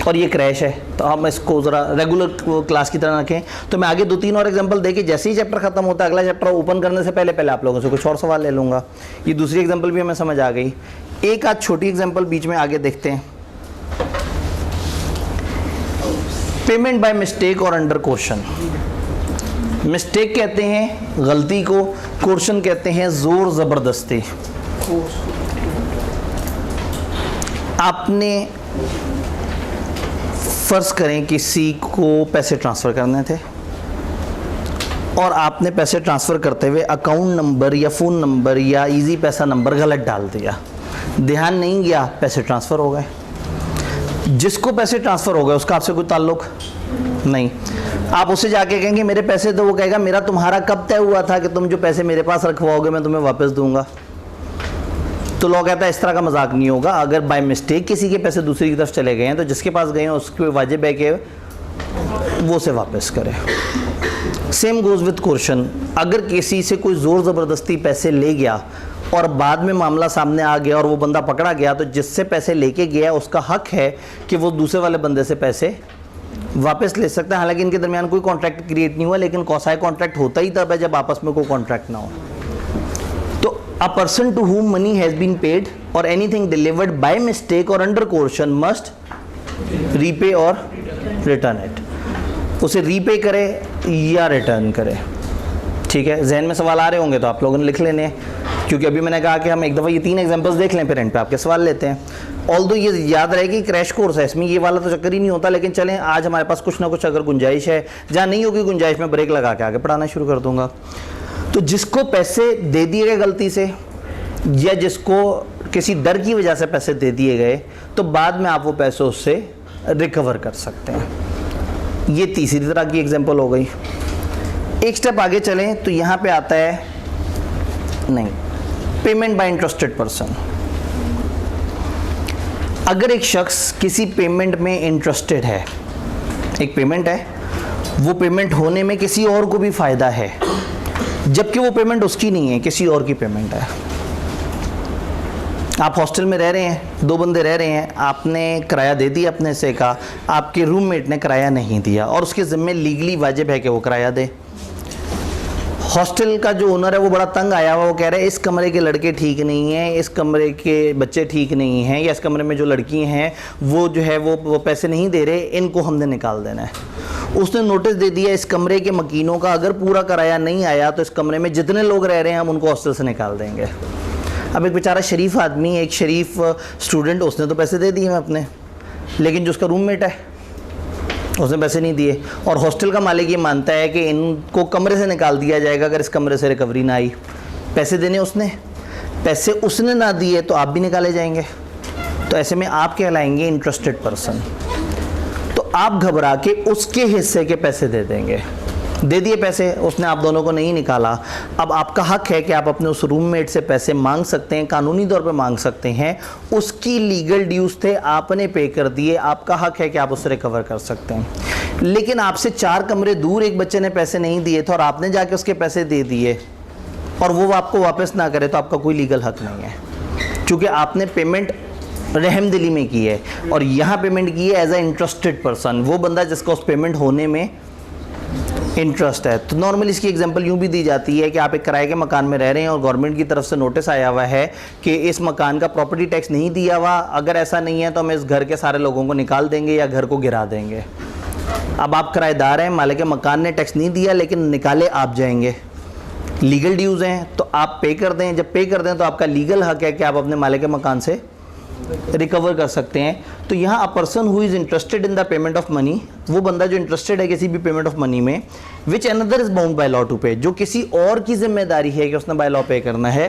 और ये क्रैश है, तो हम इसको ज़रा रेगुलर क्लास की तरह रखें। तो मैं आगे 2-3 और एग्जांपल देके जैसे ही चैप्टर खत्म होता है, अगला चैप्टर ओपन करने से पहले आप लोगों से कुछ और सवाल ले लूँगा। ये दूसरी एग्जांपल भी हमें समझ आ गई। एक आध छोटी एग्जांपल बीच में आगे देखते हैं। Payment by mistake or under coercion. Mistake कहते हैं गलती को, कोर्शन कहते हैं जोर ज़बरदस्ती। फ़र्ज़ करें किसी को पैसे ट्रांसफ़र करने थे और आपने पैसे ट्रांसफ़र करते हुए अकाउंट नंबर या फ़ोन नंबर या इजी पैसा नंबर गलत डाल दिया, ध्यान नहीं गया, पैसे ट्रांसफ़र हो गए। जिसको पैसे ट्रांसफ़र हो गए उसका आपसे कोई ताल्लुक नहीं। आप उससे जाके कहेंगे मेरे पैसे, तो वो कहेगा मेरा तुम्हारा कब तय हुआ था कि तुम जो पैसे मेरे पास रखवाओगे मैं तुम्हें वापस दूंगा। तो लोग कहता है इस तरह का मजाक नहीं होगा। अगर बाय मिस्टेक किसी के पैसे दूसरी की तरफ चले गए हैं तो जिसके पास गए हैं उसके वाजिब है कि वो से वापस करे। सेम गोज़ विद क्वेश्चन, अगर किसी से कोई ज़ोर ज़बरदस्ती पैसे ले गया और बाद में मामला सामने आ गया और वो बंदा पकड़ा गया, तो जिससे पैसे लेके गया उसका हक है कि वो दूसरे वाले बंदे से पैसे वापस ले सकता है। हालांकि इनके दरमियान कोई कॉन्ट्रैक्ट क्रिएट नहीं हुआ, लेकिन कौसाई कॉन्ट्रैक्ट होता ही तब है जब आपस में कोई कॉन्ट्रैक्ट ना हो। तो a person to whom money has been paid or anything delivered by mistake or under coercion must repay or return it. उसे रीपे करे या रिटर्न करे। ठीक है, जहन में सवाल आ रहे होंगे तो आप लोगों ने लिख लेने हैं, क्योंकि अभी मैंने कहा कि हम एक दफ़ा ये 3 एग्जांपल्स देख लें फिर एंड पे आपके सवाल लेते हैं। ऑल्दो ये याद रहे कि क्रैश कोर्स है, इसमें ये वाला तो चक्कर ही नहीं होता, लेकिन चलें आज हमारे पास कुछ ना कुछ अगर गुंजाइश है, जहाँ नहीं होगी गुंजाइश में ब्रेक लगा के आगे पढ़ाना शुरू कर दूंगा। तो जिसको पैसे दे दिए गए गलती से या जिसको किसी डर की वजह से पैसे दे दिए गए, तो बाद में आप वो पैसे उससे रिकवर कर सकते हैं। ये तीसरी तरह की एग्जांपल हो गई। एक स्टेप आगे चलें तो यहाँ पे आता है नहीं, पेमेंट बाय इंटरेस्टेड पर्सन। अगर एक शख्स किसी पेमेंट में इंटरेस्टेड है, एक पेमेंट है, वो पेमेंट होने में किसी और को भी फ़ायदा है, जबकि वो पेमेंट उसकी नहीं है, किसी और की पेमेंट है। आप हॉस्टल में रह रहे हैं, 2 बंदे रह रहे हैं, आपने किराया दे दिया अपने से का, आपके रूममेट ने किराया नहीं दिया और उसके ज़िम्मे लीगली वाजिब है कि वो किराया दे। हॉस्टल का जो ओनर है वो बड़ा तंग आया हुआ, वो कह रहा है इस कमरे के लड़के ठीक नहीं हैं, इस कमरे के बच्चे ठीक नहीं हैं, या इस कमरे में जो लड़की हैं वो जो है वो पैसे नहीं दे रहे, इनको हमने निकाल देना है। उसने नोटिस दे दिया इस कमरे के मकीनों का, अगर पूरा किराया नहीं आया तो इस कमरे में जितने लोग रह रहे हैं हम उनको हॉस्टल से निकाल देंगे। अब एक बेचारा शरीफ आदमी, एक शरीफ स्टूडेंट, उसने तो पैसे दे दिए हैं अपने, लेकिन जो उसका रूममेट है उसने पैसे नहीं दिए और हॉस्टल का मालिक ये मानता है कि इनको कमरे से निकाल दिया जाएगा अगर इस कमरे से रिकवरी ना आई। पैसे देने उसने, पैसे उसने ना दिए तो आप भी निकाले जाएंगे। तो ऐसे में आप कहलाएंगे इंटरेस्टेड पर्सन। तो आप घबरा के उसके हिस्से के पैसे दे देंगे। दे दिए पैसे, उसने आप दोनों को नहीं निकाला। अब आपका हक है कि आप अपने उस रूममेट से पैसे मांग सकते हैं, कानूनी तौर पे मांग सकते हैं। उसकी लीगल ड्यूज थे, आपने पे कर दिए, आपका हक है कि आप उससे रिकवर कर सकते हैं। लेकिन आपसे 4 कमरे दूर एक बच्चे ने पैसे नहीं दिए थे और आपने जाके उसके पैसे दे दिए और वो आपको वापस ना करे, तो आपका कोई लीगल हक नहीं है, क्योंकि आपने पेमेंट रहमदिली में की है और यहाँ पेमेंट की है एज अ इंटरेस्टेड पर्सन, वो बंदा जिसका उस पेमेंट होने में इंटरेस्ट है। तो नॉर्मली इसकी एग्जांपल यूँ भी दी जाती है कि आप एक किराए के मकान में रह रहे हैं और गवर्नमेंट की तरफ से नोटिस आया हुआ है कि इस मकान का प्रॉपर्टी टैक्स नहीं दिया हुआ, अगर ऐसा नहीं है तो हम इस घर के सारे लोगों को निकाल देंगे या घर को गिरा देंगे। अब आप किराएदार हैं, मालिक के मकान ने टैक्स नहीं दिया लेकिन निकाले आप जाएंगे, लीगल ड्यूज़ हैं, तो आप पे कर दें। जब पे कर दें तो आपका लीगल हक है कि आप अपने मालिक के मकान से रिकवर कर सकते हैं। तो यहाँ अ person who is interested in the payment of money, वो बंदा जो इंटरेस्टेड है किसी भी पेमेंट ऑफ मनी में, which another is bound by law to pay, जो किसी और की जिम्मेदारी है कि उसने बाय लॉ पे करना है,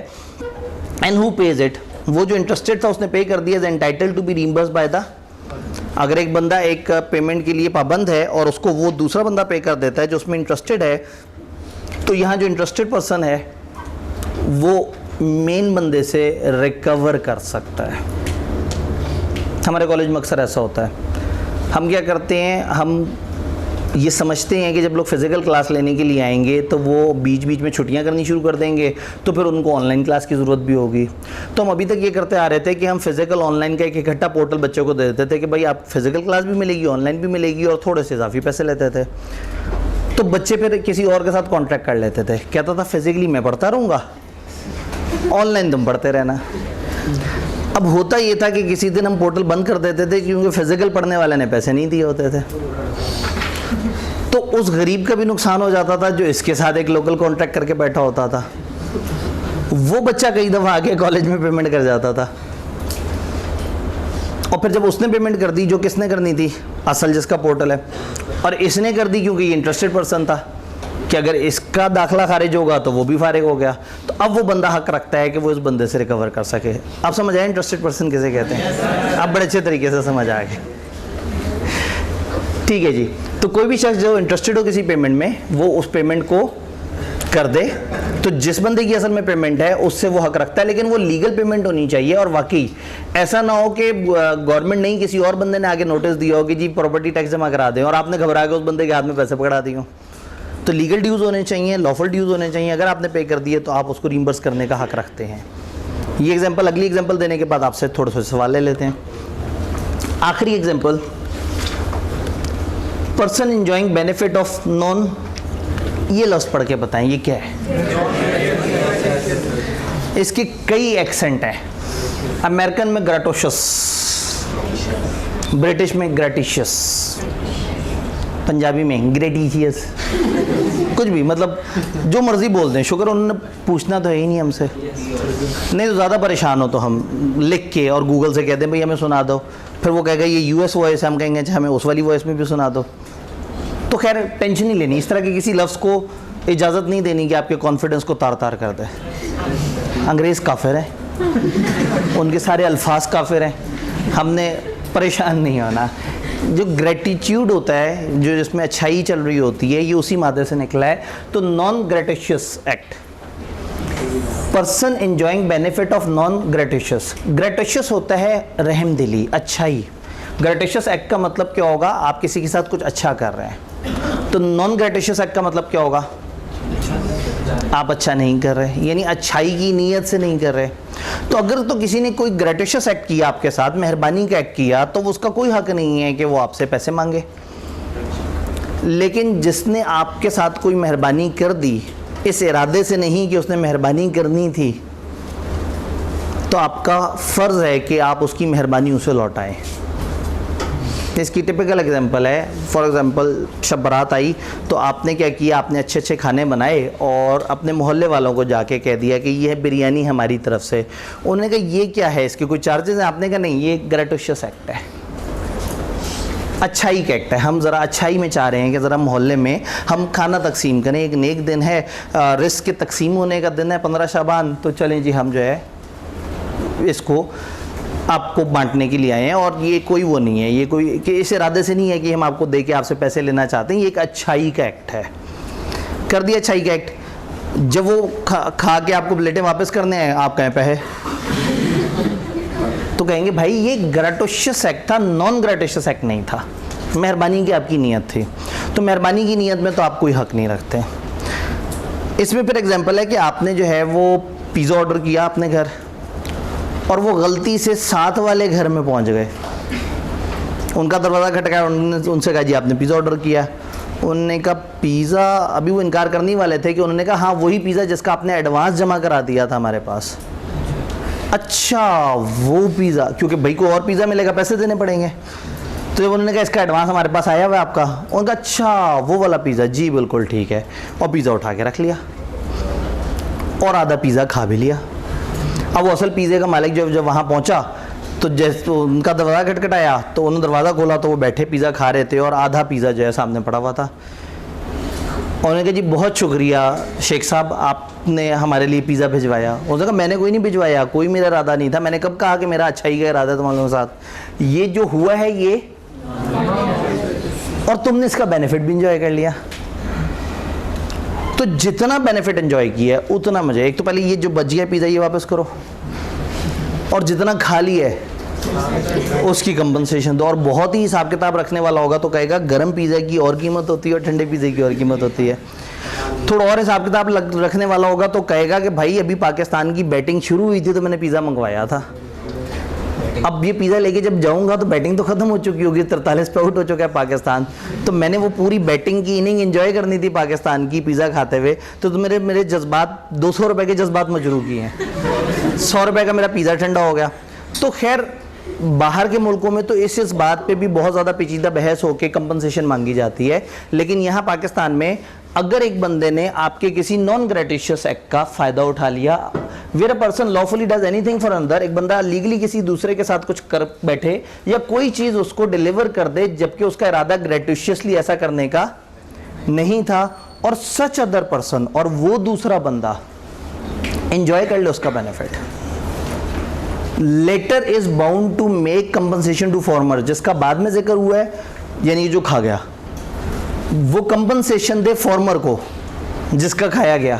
एंड हु पेज इट, वो जो इंटरेस्टेड था उसने पे कर दिया, is entitled to be reimbursed by the. अगर एक बंदा एक पेमेंट के लिए पाबंद है और उसको वो दूसरा बंदा पे कर देता है जो उसमें इंटरेस्टेड है, तो यहाँ जो इंटरेस्टेड पर्सन है वो मेन बंदे से रिकवर कर सकता है। हमारे कॉलेज में अक्सर ऐसा होता है, हम क्या करते हैं, हम ये समझते हैं कि जब लोग फिज़िकल क्लास लेने के लिए आएंगे तो वो बीच बीच में छुट्टियां करनी शुरू कर देंगे, तो फिर उनको ऑनलाइन क्लास की ज़रूरत भी होगी। तो हम अभी तक ये करते आ रहे थे कि हम फिज़िकल ऑनलाइन का एक इकट्ठा पोर्टल बच्चों को दे देते थे कि भाई आप फिज़िकल क्लास भी मिलेगी, ऑनलाइन भी मिलेगी, और थोड़े से इजाफी पैसे लेते थे। तो बच्चे फिर किसी और के साथ कॉन्ट्रैक्ट कर लेते थे, कहता था फिज़िकली मैं पढ़ता रहूँगा, ऑनलाइन तुम पढ़ते रहना। अब होता ये था कि किसी दिन हम पोर्टल बंद कर देते थे क्योंकि फिज़िकल पढ़ने वाले ने पैसे नहीं दिए होते थे। तो उस गरीब का भी नुकसान हो जाता था जो इसके साथ एक लोकल कॉन्ट्रैक्ट करके बैठा होता था। वो बच्चा कई दफ़ा आके कॉलेज में पेमेंट कर जाता था और फिर जब उसने पेमेंट कर दी, जो किसने करनी थी, असल जिसका पोर्टल है, और इसने कर दी क्योंकि ये इंटरेस्टेड पर्सन था कि अगर इसका दाखला खारिज होगा तो वो भी फारिग हो गया, तो अब वो बंदा हक रखता है कि वो इस बंदे से रिकवर कर सके। आप समझ आए इंटरेस्टेड पर्सन किसे कहते हैं? आप बड़े अच्छे तरीके से समझ आ गए। ठीक है जी। तो कोई भी शख्स जो इंटरेस्टेड हो किसी पेमेंट में, वो उस पेमेंट को कर दे, तो जिस बंदे की असल में पेमेंट है उससे वो हक रखता है, लेकिन वो लीगल पेमेंट होनी चाहिए। और वाकई ऐसा ना हो कि गवर्नमेंट नहीं, किसी और बंदे ने आगे नोटिस दिया हो कि जी प्रॉपर्टी टैक्स जमा करा दें, और आपने घबरा के उस बंदे के हाथ में पैसे पकड़ा दिए हो। तो लीगल ड्यूज होने चाहिए, लॉफुल ड्यूज होने चाहिए। अगर आपने पे कर दिए तो आप उसको रिम्बर्स करने का हक रखते हैं। ये एग्जाम्पल, अगली एग्जाम्पल देने के बाद आपसे थोड़े से सवाल ले लेते हैं। आखिरी example, person enjoying benefit of non, ये लफ्ज़ पढ़ के बताएं ये क्या है। इसके कई एक्सेंट हैं। अमेरिकन में ग्रेटोशियस, ब्रिटिश में ग्रेटिशियस, पंजाबी में ग्रेटिशियस, कुछ भी, मतलब जो मर्जी बोल दें। शुक्र उन्होंने पूछना तो है ही नहीं हमसे, नहीं तो ज़्यादा परेशान हो तो हम लिख के और गूगल से कहते हैं भाई हमें सुना दो, फिर वो कहेगा ये यूएस वॉइस है, हम कहेंगे अच्छा हमें उस वाली वॉइस में भी सुना दो। तो खैर टेंशन नहीं लेनी, इस तरह के किसी लफ्ज़ को इजाज़त नहीं देनी कि आपके कॉन्फिडेंस को तार तार कर दे। अंग्रेज़ काफिर हैं, उनके सारे अल्फाज काफिर हैं, हमने परेशान नहीं होना। जो ग्रेटिट्यूड होता है, जो जिसमें अच्छाई चल रही होती है, ये उसी मादे से निकला है। तो non gratuitous act, person enjoying benefit of non gratuitous. Gratuitous होता है रहमदिली, अच्छाई। ग्रेटिशियस एक्ट का मतलब क्या होगा? आप किसी के साथ कुछ अच्छा कर रहे हैं। तो नॉन ग्रेटिशियस एक्ट का मतलब क्या होगा? आप अच्छा नहीं कर रहे, यानी अच्छाई की नीयत से नहीं कर रहे। तो अगर तो किसी ने कोई ग्रेटिशियस एक्ट किया आपके साथ, मेहरबानी का एक्ट किया, तो उसका कोई हक नहीं है कि वो आपसे पैसे मांगे। लेकिन जिसने आपके साथ कोई मेहरबानी कर दी इस इरादे से नहीं कि उसने मेहरबानी करनी थी, तो आपका फ़र्ज़ है कि आप उसकी मेहरबानी उसे लौटाएं। इसकी टिपिकल एग्जांपल है, फॉर एग्जांपल शब बारात आई तो आपने क्या किया, आपने अच्छे अच्छे खाने बनाए और अपने मोहल्ले वालों को जाके कह दिया कि ये बिरयानी हमारी तरफ से। उन्होंने कहा ये क्या है, इसके कोई चार्जेस हैं? आपने कहा नहीं, ये ग्रेटिशियस एक्ट है, अच्छाई का एक्ट है। हम ज़रा अच्छाई में चाह रहे हैं कि ज़रा मोहल्ले में हम खाना तकसीम करें, एक नेक दिन है, रिस्क के तकसीम होने का दिन है 15 शाबान, तो चलें जी हम जो है इसको आपको बांटने के लिए आए हैं। और ये कोई वो नहीं है, ये कोई कि इस इरादे से नहीं है कि हम आपको दे के आपसे पैसे लेना चाहते हैं। ये एक अच्छाई का एक्ट है, कर दिया अच्छाई का एक्ट। जब वो खा के आपको प्लेटें वापस करने हैं, आप कहें पैसे, तो कहेंगे भाई ये ग्रेटिशियस एक्ट था, नॉन ग्रेटिशियस एक्ट नहीं था। मेहरबानी की आपकी नीयत थी, तो मेहरबानी की नीयत में तो आप कोई हक नहीं रखते। इसमें फिर एग्जांपल है कि आपने जो है वो पिज़्ज़ा ऑर्डर किया अपने घर, और वो गलती से साथ वाले घर में पहुंच गए। उनका दरवाज़ा खटकाया, उन्होंने उनसे कहा जी आपने पिज़्ज़ा ऑर्डर किया। उन्होंने कहा पिज़्ज़ा, अभी वो इनकार करने वाले थे कि उन्होंने कहा हाँ वही पिज़्ज़ा जिसका आपने एडवांस जमा करा दिया था हमारे पास। अच्छा वो पिज़्ज़ा, क्योंकि भाई को और पिज़्ज़ा मिलेगा, पैसे देने पड़ेंगे। तो जब उन्होंने कहा इसका एडवांस हमारे पास आया हुआ है आपका, उनका अच्छा वो वाला पिज़्ज़ा, जी बिल्कुल ठीक है। और पिज़्ज़ा उठा के रख लिया और आधा पिज़्ज़ा खा भी लिया। अब वो असल पिज़्ज़े का मालिक जब वहाँ पहुँचा तो जैसे उनका दरवाज़ा खटखटाया तो उन्होंने दरवाज़ा खोला तो वो बैठे पिज़्ज़ा खा रहे थे और आधा पिज़्ज़ा जो है सामने पड़ा हुआ था। उन्होंने कहा जी बहुत शुक्रिया शेख साहब, आपने हमारे लिए पिज़्ज़ा भिजवाया। उसने कहा मैंने कोई नहीं भिजवाया, कोई मेरा इरादा नहीं था, मैंने कब कहा कि मेरा अच्छा ही का इरादा तुम्हारे साथ। ये जो हुआ है ये, और तुमने इसका बेनिफिट भी इंजॉय कर लिया। तो जितना बेनिफिट एंजॉय किया है उतना मजा। एक तो पहले ये जो बच गया पिज़्ज़ा ये वापस करो, और जितना खा लिया है उसकी कंपनसेशन दो। और बहुत ही हिसाब किताब रखने वाला होगा तो कहेगा गर्म पिज़्ज़ा की और कीमत होती है और ठंडे पिज़्ज़े की और कीमत होती है। थोड़ा और हिसाब किताब रखने वाला होगा तो कहेगा कि भाई अभी पाकिस्तान की बैटिंग शुरू हुई थी तो मैंने पिज़्ज़ा मंगवाया था, अब ये पिज़्ज़ा लेके जब जाऊंगा तो बैटिंग तो खत्म हो चुकी होगी, 43 पे आउट हो चुका है पाकिस्तान, तो मैंने वो पूरी बैटिंग की इनिंग एंजॉय करनी थी पाकिस्तान की पिज़्ज़ा खाते हुए। तो मेरे जज्बात 200 रुपए के जज्बात मजरू किए हैं, 100 रुपए का मेरा पिज़्ज़ा ठंडा हो गया। तो खैर बाहर के मुल्कों में तो इस बात पे भी बहुत ज़्यादा पेचीदा बहस होकर कंपनसेशन मांगी जाती है, लेकिन यहाँ पाकिस्तान में अगर एक बंदे ने आपके किसी नॉन ग्रेटिशियस एक्ट का फ़ायदा उठा लिया, where a person lawfully does anything for another, एक बंदा लीगली किसी दूसरे के साथ कुछ कर बैठे या कोई चीज उसको डिलीवर कर दे जबकि उसका इरादा ग्रेटिशियसली ऐसा करने का नहीं था, और सच अदर पर्सन, और वो दूसरा बंदा एंजॉय कर ले उसका benefit. Latter is bound to make compensation to former, जिसका बाद में जिक्र हुआ है, यानी जो खा गया वो कंपनसेशन दे फॉर्मर को जिसका खाया गया,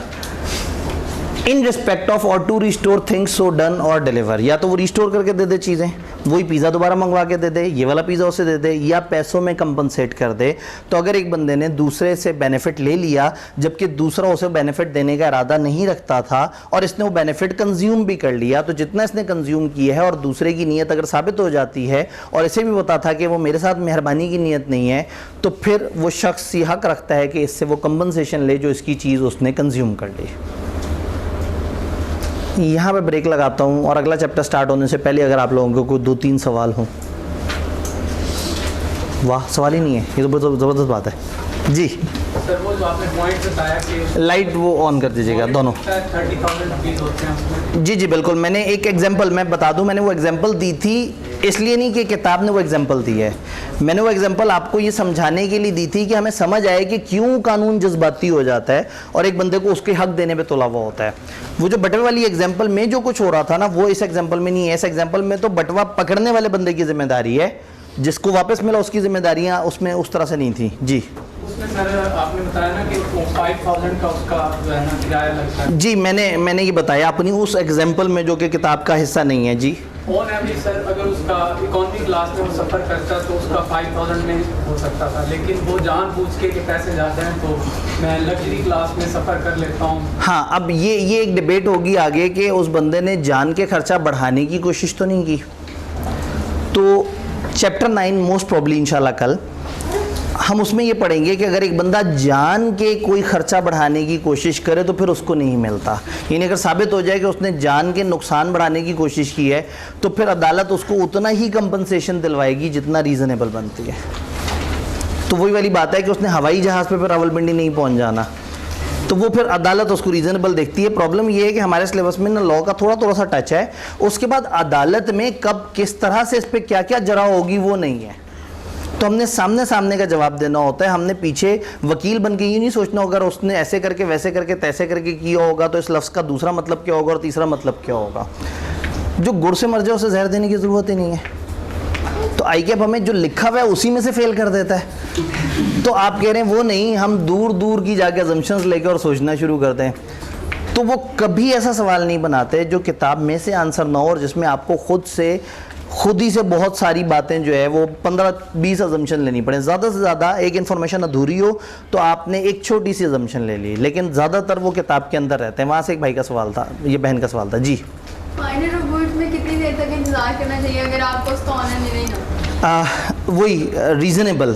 in respect of, or to restore things so done or deliver, या तो वो रिस्टोर करके दे दे चीज़ें, वही पिज़्ज़ा दोबारा मंगवा के दे दे, ये वाला पिज़्ज़ा उसे दे दे, या पैसों में कंपनसेट कर दे। तो अगर एक बंदे ने दूसरे से बेनिफिट ले लिया जबकि दूसरा उसे बेनिफिट देने का इरादा नहीं रखता था और इसने वो बेनिफिट कंज्यूम भी कर लिया, तो जितना इसने कंज्यूम किया है और दूसरे की नीयत अगर साबित हो जाती है और इसे भी पता था कि वो मेरे साथ मेहरबानी की नीयत नहीं है, तो फिर वो शख्स ये हक रखता है कि इससे वो कंपनसेशन ले जो इसकी चीज़ उसने कंज्यूम कर ली। यहाँ पे ब्रेक लगाता हूँ और अगला चैप्टर स्टार्ट होने से पहले अगर आप लोगों को कोई 2-3 सवाल हों। वाह, सवाल ही नहीं है, ये तो बहुत ज़बरदस्त बात है जी। सर वो जो आपने पॉइंट बताया कि लाइट वो ऑन कर दीजिएगा दोनों। 30,000 रुपीज़ होते हैं उसमें। जी जी बिल्कुल, मैंने एक एग्जांपल मैं बता दूं, मैंने वो एग्जांपल दी थी इसलिए नहीं कि किताब ने वो एग्जांपल दी है, मैंने वो एग्जांपल आपको ये समझाने के लिए दी थी कि हमें समझ आए कि क्यों कानून जज्बाती हो जाता है और एक बंदे को उसके हक देने पे तुला हुआ होता है। वो जो बटवे वाली एग्जांपल में जो कुछ हो रहा था ना, वो इस एग्जांपल में नहीं है। इस एग्जांपल में तो बटवा पकड़ने वाले बंदे की जिम्मेदारी है, जिसको वापस मिला उसकी जिम्मेदारियाँ उसमें उस तरह से नहीं थी जी। उसमें सर आपने बताया ना कि 5,000 का उसका जो है ना किराया लगता है। जी मैंने ये बताया अपनी उस एग्जांपल में जो कि किताब का हिस्सा नहीं है जी। ऑन एवरेज सर अगर उसका इकोनॉमी क्लास में वो सफ़र करता तो उसका 5,000 में हो सकता था, लेकिन वो जानबूझ के पैसे जाते हैं तो मैं लग्जरी क्लास में सफ़र कर लेता हूँ। हाँ, अब ये एक डिबेट होगी आगे कि उस बंदे ने जान के खर्चा बढ़ाने की कोशिश तो नहीं की। तो चैप्टर 9 मोस्ट प्रॉब्ली इंशाल्लाह कल हम उसमें ये पढ़ेंगे कि अगर एक बंदा जान के कोई खर्चा बढ़ाने की कोशिश करे तो फिर उसको नहीं मिलता, यानी अगर साबित हो जाए कि उसने जान के नुकसान बढ़ाने की कोशिश की है तो फिर अदालत उसको उतना ही कंपनसेशन दिलवाएगी जितना रीज़नेबल बनती है। तो वही वाली बात है कि उसने हवाई जहाज़ पे फिर रावलपिंडी नहीं पहुंच जाना, तो वो फिर अदालत उसको रीज़नेबल देखती है। प्रॉब्लम ये है कि हमारे सिलेबस में ना लॉ का थोड़ा सा टच है, उसके बाद अदालत में कब किस तरह से इस पर क्या क्या जरा होगी वो नहीं है। तो हमने सामने का जवाब देना होता है। हमने पीछे वकील बन के ये नहीं सोचना होगा अगर उसने ऐसे करके वैसे करके तैसे करके किया होगा तो इस लफ्ज़ का दूसरा मतलब क्या होगा और तीसरा मतलब क्या होगा। जो गुड़ से मर जाए उसे जहर देने की ज़रूरत ही नहीं है। तो आई कैप हमें जो लिखा हुआ है उसी में से फेल कर देता है। तो आप कह रहे हैं वो नहीं, हम दूर दूर की जाके अजम्पशंस लेकर और सोचना शुरू करते हैं। तो वो कभी ऐसा सवाल नहीं बनाते जो किताब में से आंसर ना हो और जिसमें आपको खुद ही से बहुत सारी बातें जो है वो 15-20 अजम्पशन लेनी पड़े। ज़्यादा से ज़्यादा एक इन्फॉर्मेशन अधूरी हो तो आपने एक छोटी सी अजम्पशन ले ली, लेकिन ज़्यादातर वो किताब के अंदर रहते हैं। वहाँ से एक भाई का सवाल था, ये बहन का सवाल था जी। फाइनल रिपोर्ट में कितनी देर तक इंतजार करना चाहिए अगर आपको उसका ऑनर मिले ना? वही रीज़नेबल।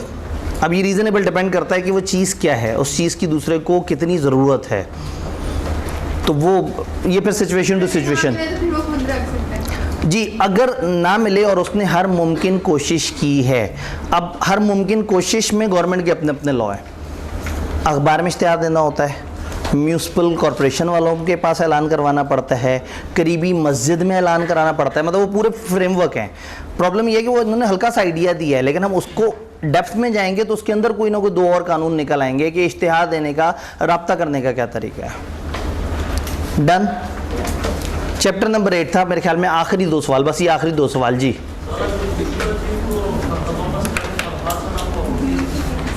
अब ये रीज़नेबल डिपेंड करता है कि वो चीज़ क्या है, उस चीज़ की दूसरे को कितनी ज़रूरत है। तो वो ये फिर सिचुएशन टू सिचुएशन जी। अगर ना मिले और उसने हर मुमकिन कोशिश की है, अब हर मुमकिन कोशिश में गवर्नमेंट के अपने अपने लॉ है। अखबार में इश्तिहार देना होता है, म्यूनसिपल कॉरपोरेशन वालों के पास ऐलान करवाना पड़ता है, करीबी मस्जिद में ऐलान कराना पड़ता है, मतलब वो पूरे फ्रेमवर्क हैं। प्रॉब्लम ये है कि वो इन्होंने हल्का सा आइडिया दिया है, लेकिन हम उसको डेप्थ में जाएंगे तो उसके अंदर कोई ना कोई 2 और कानून निकल आएंगे कि इश्तिहार देने का, राब्ता करने का क्या तरीका है। डन। चैप्टर नंबर 8 था मेरे ख्याल में, आखिरी 2 सवाल, बस ये आखिरी 2 सवाल जी।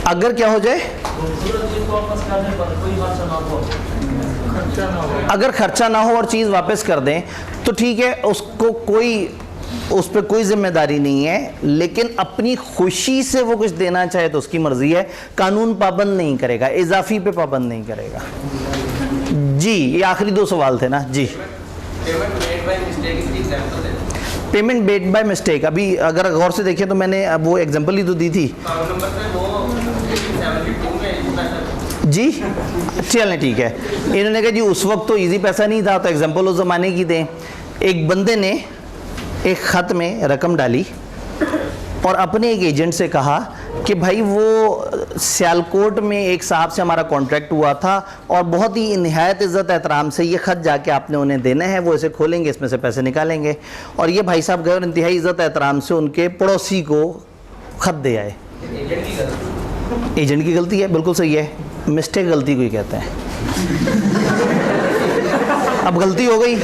अगर क्या हो जाए, अगर खर्चा ना हो और चीज़ वापस कर दें तो ठीक है, उसको उस पर कोई जिम्मेदारी नहीं है, लेकिन अपनी खुशी से वो कुछ देना चाहे तो उसकी मर्जी है। कानून पाबंद नहीं करेगा, इजाफी पे पाबंद नहीं करेगा जी। ये आखिरी 2 सवाल थे ना जी। पेमेंट मेड बाय मिस्टेक, अभी अगर गौर से देखें तो मैंने अब वो एग्जांपल ही तो दी थी जी। चलें ठीक है। इन्होंने कहा जी उस वक्त तो इजी पैसा नहीं था, तो एग्जांपल उस ज़माने की दें। एक बंदे ने एक ख़त में रकम डाली और अपने एक एजेंट से कहा कि भाई वो सियालकोट में एक साहब से हमारा कॉन्ट्रैक्ट हुआ था और बहुत ही निहायत इज़्ज़त एहतराम से ये ख़त जाके आपने उन्हें देना है, वो इसे खोलेंगे, इसमें से पैसे निकालेंगे। और ये भाई साहब गए और इंतहाई इज़्ज़त एहतराम से उनके पड़ोसी को ख़त दे आए। एजेंट की गलती है, बिल्कुल सही है, मिस्टेक गलती को ही कहते हैं। अब गलती हो गई,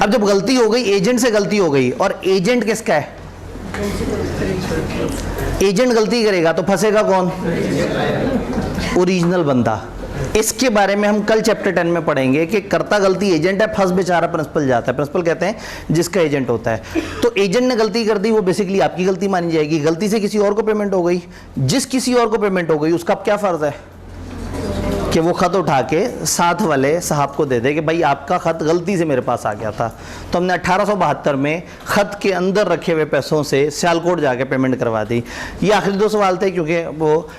अब जब गलती हो गई, एजेंट से गलती हो गई, और एजेंट किसका है? एजेंट गलती करेगा तो फंसेगा कौन? ओरिजिनल बंदा। इसके बारे में हम कल चैप्टर 10 में पढ़ेंगे कि करता गलती एजेंट है, फंस बेचारा प्रिंसिपल जाता है। प्रिंसिपल कहते हैं जिसका एजेंट होता है। तो एजेंट ने गलती कर दी, वो बेसिकली आपकी गलती मानी जाएगी। गलती से किसी और को पेमेंट हो गई, जिस किसी और को पेमेंट हो गई उसका अब क्या फ़र्ज़ है कि वो ख़त उठा के साथ वाले साहब को दे दे कि भाई आपका ख़त गलती से मेरे पास आ गया था। तो हमने 1872 में ख़त के अंदर रखे हुए पैसों से सियालकोट जाके पेमेंट करवा दी। ये आखिरी 2 सवाल थे, क्योंकि वो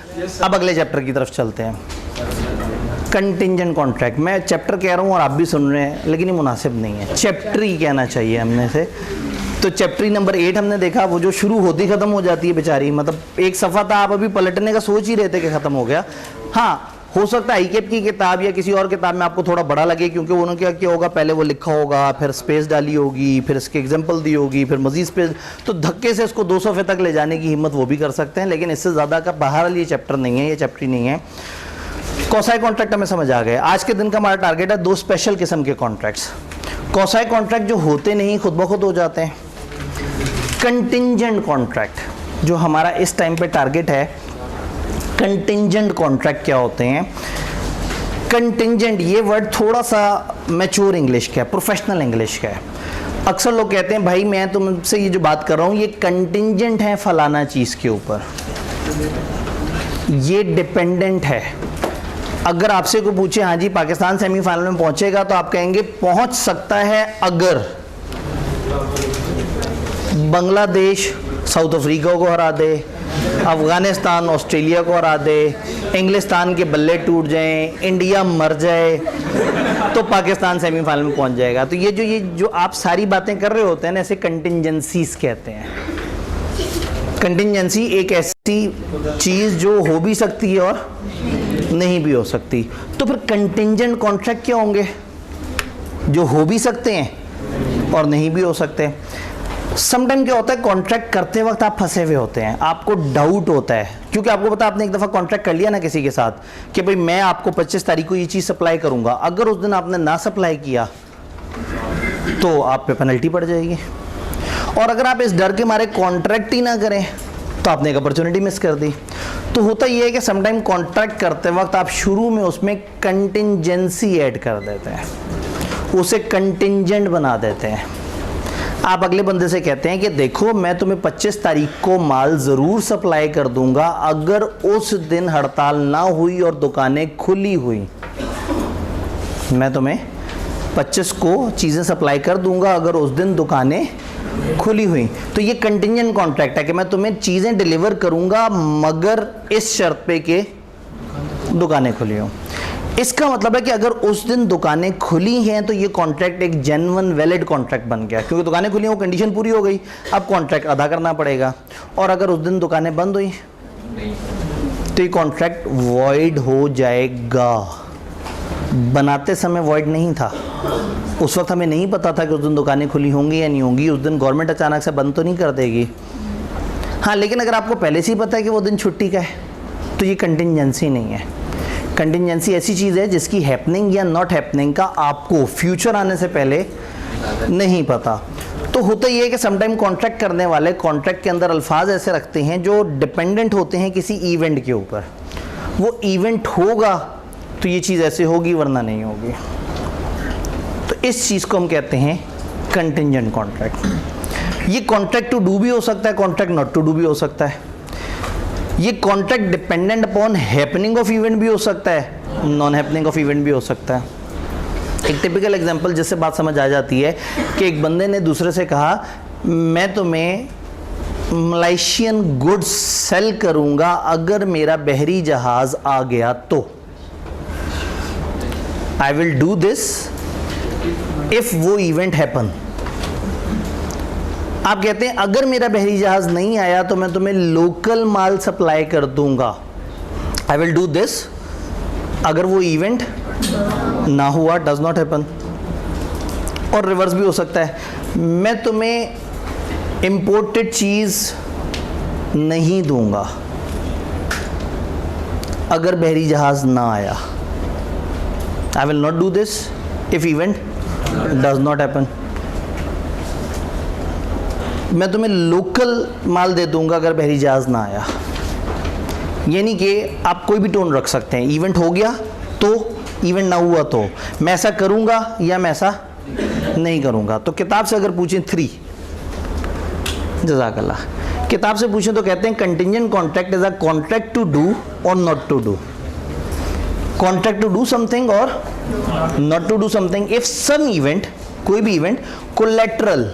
अब अगले चैप्टर की तरफ चलते हैं। कंटिंजेंट कॉन्ट्रैक्ट, मैं चैप्टर कह रहा हूँ और आप भी सुन रहे हैं, लेकिन ये मुनासिब नहीं है, चैप्टर ही कहना चाहिए हमने से। तो चैप्टर नंबर 8 हमने देखा, वो जो शुरू होती ख़त्म हो जाती है बेचारी, मतलब एक सफ़ा था, आप अभी पलटने का सोच ही रहे थे कि ख़त्म हो गया। हाँ, हो सकता है आईकेप की किताब या किसी और किताब में आपको थोड़ा बड़ा लगे, क्योंकि उन्होंने क्या किया होगा, पहले वो लिखा होगा, फिर स्पेस डाली होगी, फिर इसके एग्जांपल दी होगी, फिर मजीद स्पेस, तो धक्के से इसको 2 सफ़े तक ले जाने की हिम्मत वो भी कर सकते हैं, लेकिन इससे ज़्यादा का बहरहाल ये चैप्टर नहीं है, ये चैप्टर ही नहीं है। कौसाई कॉन्ट्रैक्ट हमें समझ आ गए। आज के दिन का हमारा टारगेट है 2 स्पेशल किस्म के कॉन्ट्रैक्ट्स। कौसाई कॉन्ट्रैक्ट जो होते नहीं, खुद ब खुद हो जाते हैं। कंटिंजेंट कॉन्ट्रैक्ट जो हमारा इस टाइम पे टारगेट है। कंटिंजेंट कॉन्ट्रैक्ट क्या होते हैं? कंटिंजेंट, ये वर्ड थोड़ा सा मैच्योर इंग्लिश का है, प्रोफेशनल इंग्लिश का है। अक्सर लोग कहते हैं भाई मैं तुमसे ये जो बात कर रहा हूँ ये कंटिंजेंट है फलाना चीज़ के ऊपर, ये डिपेंडेंट है। अगर आपसे कोई पूछे हाँ जी पाकिस्तान सेमीफाइनल में पहुंचेगा, तो आप कहेंगे पहुंच सकता है अगर बांग्लादेश साउथ अफ्रीका को हरा दे, अफ़गानिस्तान ऑस्ट्रेलिया को हरा दे, इंग्लिस्तान के बल्ले टूट जाएं, इंडिया मर जाए, तो पाकिस्तान सेमीफाइनल में पहुंच जाएगा। तो ये जो आप सारी बातें कर रहे होते हैं ना, ऐसे कंटिंजेंसीज कहते हैं। कंटिंजेंसी एक ऐसी चीज़ जो हो भी सकती है और नहीं भी हो सकती। तो फिर कंटिंजेंट कॉन्ट्रैक्ट क्या होंगे? जो हो भी सकते हैं और नहीं भी हो सकते। समटाइम क्या होता है, कॉन्ट्रैक्ट करते वक्त आप फंसे हुए होते हैं, आपको डाउट होता है, क्योंकि आपको पता आपने एक दफ़ा कॉन्ट्रैक्ट कर लिया ना किसी के साथ कि भाई मैं आपको 25 तारीख को ये चीज़ सप्लाई करूंगा, अगर उस दिन आपने ना सप्लाई किया तो आप पे पेनल्टी पड़ जाएगी। और अगर आप इस डर के मारे कॉन्ट्रैक्ट ही ना करें तो आपने एक अपॉर्चुनिटी मिस कर दी। तो होता ये है कि समटाइम कॉन्ट्रैक्ट करते वक्त आप शुरू में उसमें कंटिंजेंसी ऐड कर देते हैं, उसे कंटिंजेंट बना देते हैं। आप अगले बंदे से कहते हैं कि देखो मैं तुम्हें 25 तारीख को माल ज़रूर सप्लाई कर दूंगा, अगर उस दिन हड़ताल ना हुई और दुकानें खुली हुई, मैं तुम्हें 25 को चीज़ें सप्लाई कर दूंगा अगर उस दिन दुकानें खुली हुई। तो ये कंटिंजेंट कॉन्ट्रैक्ट है कि मैं तुम्हें चीज़ें डिलीवर करूंगा मगर इस शर्त पे कि दुकानें खुली हों। इसका मतलब है कि अगर उस दिन दुकानें खुली हैं तो ये कॉन्ट्रैक्ट एक जेन्युइन वैलिड कॉन्ट्रैक्ट बन गया, क्योंकि दुकानें खुली हैं, वो कंडीशन पूरी हो गई, अब कॉन्ट्रैक्ट अदा करना पड़ेगा। और अगर उस दिन दुकानें बंद हुई तो ये कॉन्ट्रैक्ट वॉइड हो जाएगा। बनाते समय वॉइड नहीं था, उस वक्त हमें नहीं पता था कि उस दिन दुकानें खुली होंगी या नहीं होंगी, उस दिन गवर्नमेंट अचानक से बंद तो नहीं कर देगी। हाँ, लेकिन अगर आपको पहले से ही पता है कि वो दिन छुट्टी का है तो ये कंटिंजेंसी नहीं है। कंटिंजेंसी ऐसी चीज़ है जिसकी हैपनिंग या नॉट हैपनिंग का आपको फ्यूचर आने से पहले नहीं पता। तो होता ये है कि समटाइम कॉन्ट्रैक्ट करने वाले कॉन्ट्रैक्ट के अंदर अल्फाज ऐसे रखते हैं जो डिपेंडेंट होते हैं किसी इवेंट के ऊपर। वो इवेंट होगा तो ये चीज़ ऐसे होगी वरना नहीं होगी। तो इस चीज़ को हम कहते हैं कंटिंजेंट कॉन्ट्रैक्ट। ये कॉन्ट्रैक्ट टू डू भी हो सकता है, कॉन्ट्रैक्ट नॉट टू डू भी हो सकता है। ये contract dependent upon happening of event भी हो सकता है, नॉन हैपनिंग ऑफ इवेंट भी हो सकता है। एक टिपिकल एग्जांपल जिससे बात समझ आ जाती है कि एक बंदे ने दूसरे से कहा मैं तुम्हें मलेशियन गुड्स सेल करूंगा अगर मेरा बहरी जहाज आ गया तो, I will do this if वो इवेंट हैपन। आप कहते हैं अगर मेरा बहरी जहाज नहीं आया तो मैं तुम्हें लोकल माल सप्लाई कर दूंगा, आई विल डू दिस। अगर वो इवेंट ना हुआ, डज नॉट हैपन। और रिवर्स भी हो सकता है, मैं तुम्हें इंपोर्टेड चीज़ नहीं दूंगा अगर बहरी जहाज ना आया, I will not do this if event does not happen. मैं तुम्हें लोकल माल दे दूंगा अगर बहरी जहाज ना आया। यानी कि आप कोई भी टोन रख सकते हैं, इवेंट हो गया तो, इवेंट ना हुआ तो, मैं ऐसा करूंगा या मैं ऐसा नहीं करूंगा। तो किताब से अगर पूछें 3, जज़ाकल्लाह, किताब से पूछें तो कहते हैं contingent contract is a contract to do और not to do, contract to do something और not to do something if some event, कोई भी event collateral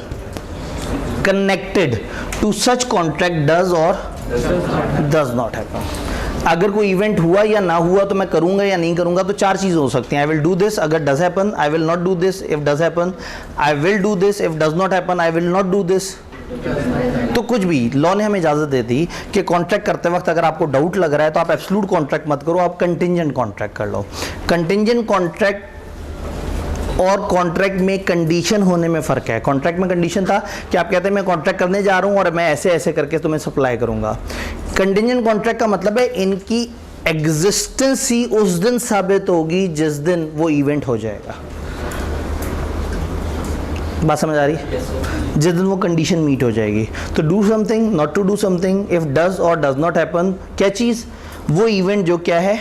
connected to such contract does और डज नॉट हैपन। अगर कोई event हुआ या ना हुआ तो मैं करूंगा या नहीं करूंगा, तो 4 चीज़ें हो सकती हैं। आई विल डू दिस अगर does happen, I will not do this if does happen, I will do this if does not happen, I will not do this. तो कुछ भी लॉ ने हमें इजाज़त दे दी कि कॉन्ट्रैक्ट करते वक्त अगर आपको डाउट लग रहा है तो आप एब्सोल्यूट कॉन्ट्रैक्ट मत करो, आप कंटिंजेंट कॉन्ट्रैक्ट कर लो। कंटिंजेंट कॉन्ट्रैक्ट और कॉन्ट्रैक्ट में कंडीशन होने में फ़र्क है। कॉन्ट्रैक्ट में कंडीशन था कि आप कहते हैं मैं कॉन्ट्रैक्ट करने जा रहा हूँ और मैं ऐसे ऐसे करके तुम्हें सप्लाई करूँगा। कंटिंजेंट कॉन्ट्रैक्ट का मतलब है इनकी एग्जिस्टेंस ही उस दिन साबित होगी जिस दिन वो इवेंट हो जाएगा। बात समझ आ रही है? जिस दिन वो कंडीशन मीट हो जाएगी। To do something, not to do something, if does और डज नॉट हैपन, क्या चीज़? वो इवेंट जो क्या है,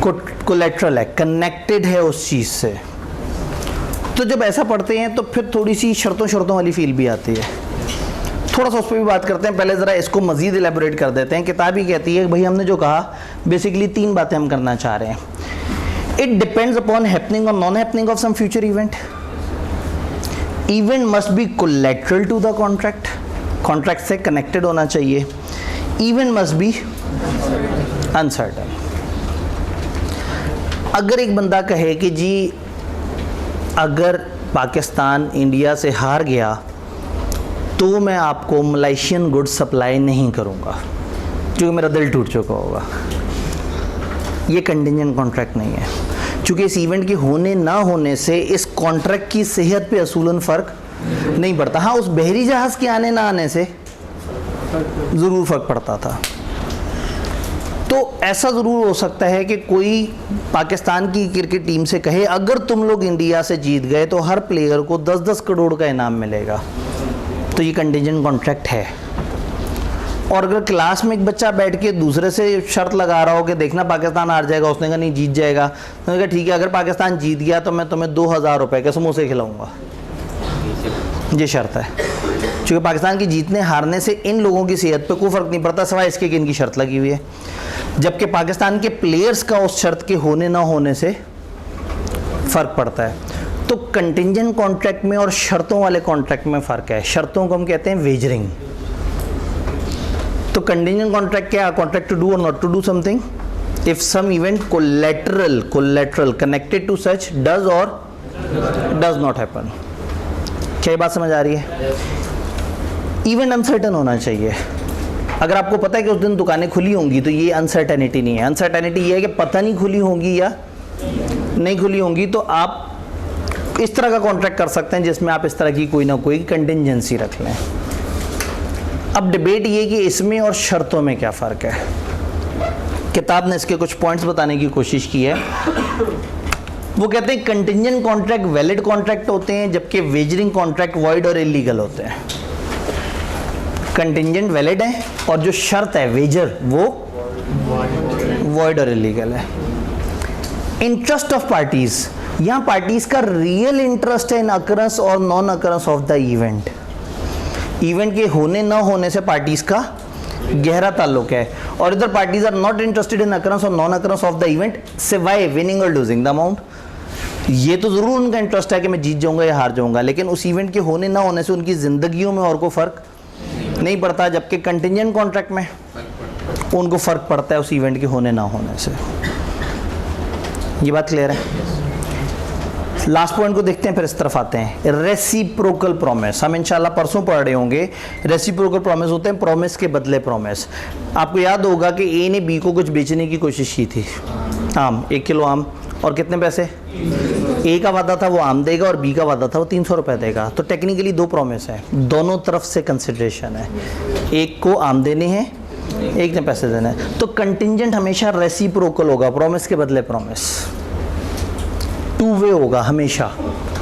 कोलैटरल है, कनेक्टेड है उस चीज़ से। तो जब ऐसा पढ़ते हैं तो फिर थोड़ी सी शर्तों वाली फील भी आती है। थोड़ा सा उस पर भी बात करते हैं, पहले ज़रा इसको मज़ीद एलेबोरेट कर देते हैं। किताब ही कहती है भाई हमने जो कहा बेसिकली 3 बातें हम करना चाह रहे हैं। It depends upon happening or non happening of some future event. Event must be collateral to the contract, contract से कनेक्टेड होना चाहिए। Event must be uncertain. अगर एक बंदा कहे कि जी अगर पाकिस्तान इंडिया से हार गया तो मैं आपको मलेशियन गुड्स सप्लाई नहीं करूंगा क्योंकि मेरा दिल टूट चुका होगा, ये कंटिंजेंट कॉन्ट्रैक्ट नहीं है। क्योंकि इस इवेंट के होने ना होने से इस कॉन्ट्रैक्ट की सेहत पे असूलन फ़र्क नहीं पड़ता। हाँ, उस बहरी जहाज़ के आने ना आने से ज़रूर फ़र्क पड़ता था। तो ऐसा ज़रूर हो सकता है कि कोई पाकिस्तान की क्रिकेट टीम से कहे अगर तुम लोग इंडिया से जीत गए तो हर प्लेयर को 10-10 करोड़ का इनाम मिलेगा, तो ये कंटिंजेंट कॉन्ट्रैक्ट है। और अगर क्लास में एक बच्चा बैठ के दूसरे से शर्त लगा रहा हो कि देखना पाकिस्तान हार जाएगा, उसने कहा नहीं जीत जाएगा, तो मैंने कहा ठीक है अगर पाकिस्तान जीत गया तो मैं तुम्हें 2000 रुपये के समोसे खिलाऊंगा, ये शर्त है। क्योंकि पाकिस्तान की जीतने हारने से इन लोगों की सेहत पे कोई फ़र्क नहीं पड़ता सिवाय इसके कि इनकी शर्त लगी हुई है, जबकि पाकिस्तान के प्लेयर्स का उस शर्त के होने ना होने से फ़र्क पड़ता है। तो कंटिंजेंट कॉन्ट्रैक्ट में और शर्तों वाले कॉन्ट्रैक्ट में फ़र्क है। शर्तों को हम कहते हैं वेजरिंग। तो कंटिंजेंट कॉन्ट्रैक्ट क्या? कॉन्ट्रैक्ट टू डू और not to do something if some event collateral connected to such does और डज नॉट हैपन। क्या ये बात समझ आ रही है? इवेंट अनसर्टन होना चाहिए। अगर आपको पता है कि उस दिन दुकानें खुली होंगी तो ये अनसर्टेनिटी नहीं है। अनसर्टेनिटी ये है कि पता नहीं खुली होंगी या नहीं खुली होंगी, तो आप इस तरह का कॉन्ट्रैक्ट कर सकते हैं जिसमें आप इस तरह की कोई ना कोई कंटिंजेंसी रख लें। अब डिबेट ये कि इसमें और शर्तों में क्या फ़र्क है। किताब ने इसके कुछ पॉइंट्स बताने की कोशिश की है। वो कहते हैं कंटिंजेंट कॉन्ट्रैक्ट वैलिड कॉन्ट्रैक्ट होते हैं जबकि वेजरिंग कॉन्ट्रैक्ट वॉइड और इलीगल होते हैं। कंटिंजेंट वैलिड है और जो शर्त है वेजर वो वॉइड और इलीगल है। इंटरेस्ट ऑफ पार्टीज, यहाँ पार्टीज का रियल इंटरेस्ट है इन अकरेंस और non occurrence of the event. Event के होने ना होने से पार्टीज का गहरा ताल्लुक है, और इधर parties are not interested in occurrence और non occurrence of the event सिवाय विनिंग और लूजिंग द अमाउंट। ये तो ज़रूर उनका इंटरेस्ट है कि मैं जीत जाऊंगा या हार जाऊंगा, लेकिन उस इवेंट के होने ना होने से उनकी ज़िंदगियों में और कोई फ़र्क नहीं पड़ता। जबकि कंटिंजेंट कॉन्ट्रैक्ट में उनको फ़र्क पड़ता है उस इवेंट के होने ना होने से। ये बात क्लियर है? लास्ट पॉइंट को देखते हैं, फिर इस तरफ आते हैं। रेसिप्रोकल प्रॉमिस, हम इंशाल्लाह परसों पढ़ रहे होंगे। रेसिप्रोकल प्रॉमिस होते हैं प्रॉमिस के बदले प्रॉमिस। आपको याद होगा कि ए ने बी को कुछ बेचने की कोशिश की थी, आम, 1 किलो आम, और कितने पैसे? ए का वादा था वो आम देगा और बी का वादा था वो 300 रुपये देगा। तो टेक्निकली 2 प्रॉमिस है, दोनों तरफ से कंसिडरेशन है, एक को आम देने हैं, एक ने पैसे देने हैं। तो कंटिंजेंट हमेशा रेसिप्रोकल होगा, प्रॉमिस के बदले प्रॉमिस, 2 वे होगा हमेशा,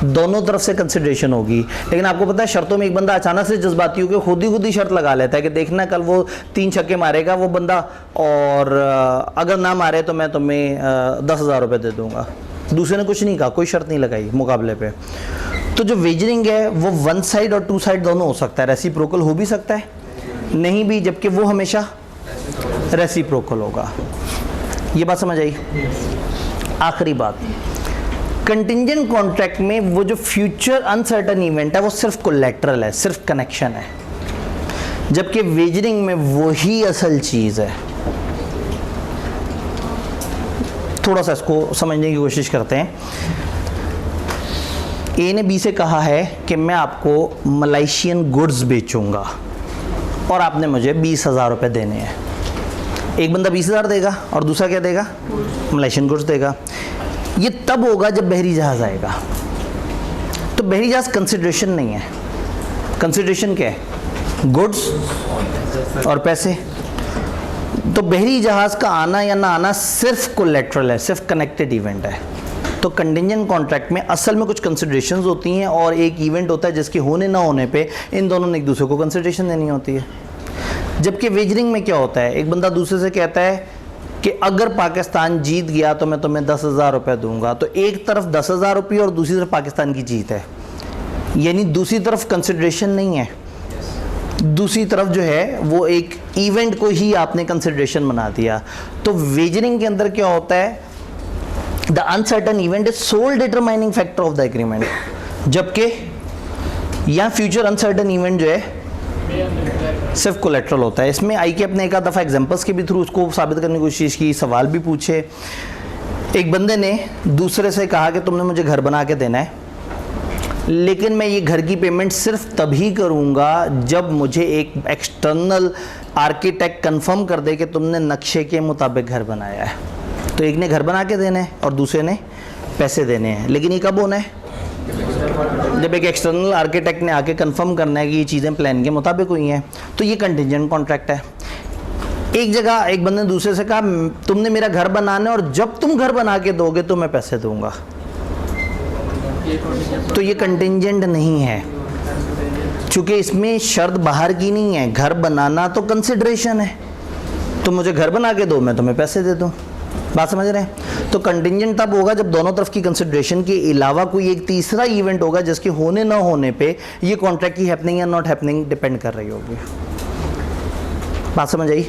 दोनों तरफ से कंसिडरेशन होगी। लेकिन आपको पता है शर्तों में एक बंदा अचानक से जज्बाती होकर खुद ही शर्त लगा लेता है कि देखना कल वो 3 छक्के मारेगा वो बंदा, और अगर ना मारे तो मैं तुम्हें 10,000 रुपये दे दूंगा। दूसरे ने कुछ नहीं कहा, कोई शर्त नहीं लगाई मुकाबले पे। तो जो वेजरिंग है वो 1 साइड और 2 साइड दोनों हो सकता है, रेसिप्रोकल हो भी सकता है, नहीं भी, जबकि वो हमेशा रेसिप्रोकल होगा। ये बात समझ आई? आखिरी बात, कंटिंजेंट कॉन्ट्रैक्ट में वो जो फ्यूचर अनसर्टन इवेंट है वो सिर्फ कोलैटरल है, सिर्फ कनेक्शन है, जबकि वेजरिंग में वही असल चीज़ है। थोड़ा सा इसको समझने की कोशिश करते हैं। ए ने बी से कहा है कि मैं आपको मलेशियन गुड्स बेचूंगा और आपने मुझे 20,000 रुपये देने हैं। एक बंदा 20,000 देगा और दूसरा क्या देगा? मलेशियन गुड्स देगा। ये तब होगा जब बहरी जहाज़ आएगा। तो बहरी जहाज़ कंसिडरेशन नहीं है, कंसिडरेशन क्या है? गुड्स और पैसे। तो बहरी जहाज़ का आना या ना आना सिर्फ कोलैटरल है, सिर्फ कनेक्टेड इवेंट है। तो कंटिंजेंट कॉन्ट्रैक्ट में असल में कुछ कंसिडरेशंस होती हैं और एक इवेंट होता है जिसके होने ना होने पे इन दोनों ने एक दूसरे को कंसिडरेशन देनी होती है। जबकि वेजरिंग में क्या होता है, एक बंदा दूसरे से कहता है कि अगर पाकिस्तान जीत गया तो मैं तुम्हें 10,000 रुपये दूंगा। तो एक तरफ 10,000 रुपये और दूसरी तरफ पाकिस्तान की जीत है, यानी दूसरी तरफ कंसिडरेशन नहीं है, दूसरी तरफ जो है वो एक इवेंट को ही आपने कंसिडरेशन बना दिया। तो वेजरिंग के अंदर क्या होता है, the uncertain event is sole determining factor of the agreement, जबकि यहाँ फ्यूचर अनसर्टन इवेंट जो है सिर्फ कोलेट्रल होता है। इसमें आई के अपने एक दफ़ा एग्जांपल्स के भी थ्रू उसको साबित करने की कोशिश की, सवाल भी पूछे। एक बंदे ने दूसरे से कहा कि तुमने मुझे घर बना के देना है, लेकिन मैं ये घर की पेमेंट सिर्फ तभी करूँगा जब मुझे एक एक्सटर्नल आर्किटेक्ट कंफर्म कर दे कि तुमने नक्शे के मुताबिक घर बनाया है। तो एक ने घर बना के देना है और दूसरे ने पैसे देने हैं, लेकिन ये कब होना है? जब एक एक्सटर्नल आर्किटेक्ट ने आके कंफर्म करना है कि ये चीज़ें प्लान के मुताबिक हुई हैं। तो ये कंटिंजेंट कॉन्ट्रैक्ट है। एक जगह एक बंदे ने दूसरे से कहा तुमने मेरा घर बनाना है और जब तुम घर बना के दोगे तो मैं पैसे दूंगा। तो ये कंटिंजेंट नहीं है, चूँकि इसमें शर्त बाहर की नहीं है। घर बनाना तो कंसिडरेशन है, तो मुझे घर बना के दो मैं तुम्हें पैसे दे दूँ। बात समझ रहे हैं? तो कंटिंजेंट तब होगा जब दोनों तरफ की कंसिडरेशन के अलावा कोई एक तीसरा इवेंट होगा जिसके होने ना होने पे ये कॉन्ट्रैक्ट की हैपनिंग या नॉट हैपनिंग डिपेंड कर रही होगी। बात समझ आई?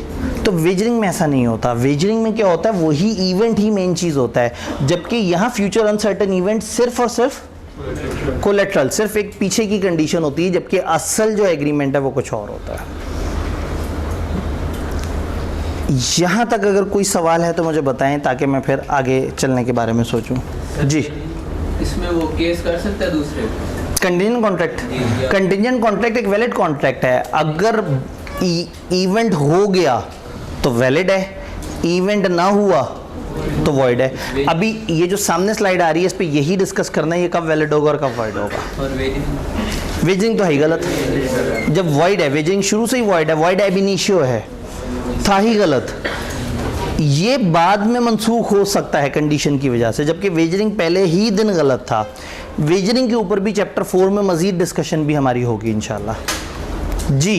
तो वेजरिंग में ऐसा नहीं होता। वेजरिंग में क्या होता है, वही इवेंट ही मेन चीज़ होता है, जबकि यहाँ फ्यूचर अनसर्टन इवेंट सिर्फ और सिर्फ कोलेट्रल, सिर्फ एक पीछे की कंडीशन होती है, जबकि असल जो एग्रीमेंट है वो कुछ और होता है। यहाँ तक अगर कोई सवाल है तो मुझे बताएं ताकि मैं फिर आगे चलने के बारे में सोचूं। जी, इसमें वो केस कर सकता है दूसरे कंटिंजेंट कॉन्ट्रैक्ट। कंटिंजेंट कॉन्ट्रैक्ट एक वैलिड कॉन्ट्रैक्ट है। अगर इवेंट हो गया तो वैलिड है, इवेंट ना हुआ तो वॉइड है। अभी ये जो सामने स्लाइड आ रही है इस पे यही डिस्कस करना है, ये कब वैलिड होगा और कब वॉइड होगा। और वेजिंग तो है ही गलत, जब वॉइड है, वेजिंग शुरू से ही वॉइड है, वॉइड एब इनिशियो है, था ही गलत। ये बाद में मनसूख हो सकता है कंडीशन की वजह से, जबकि वेजरिंग पहले ही दिन गलत था। वेजरिंग के ऊपर भी चैप्टर 4 में मजीद डिस्कशन भी हमारी होगी इंशाल्लाह। जी,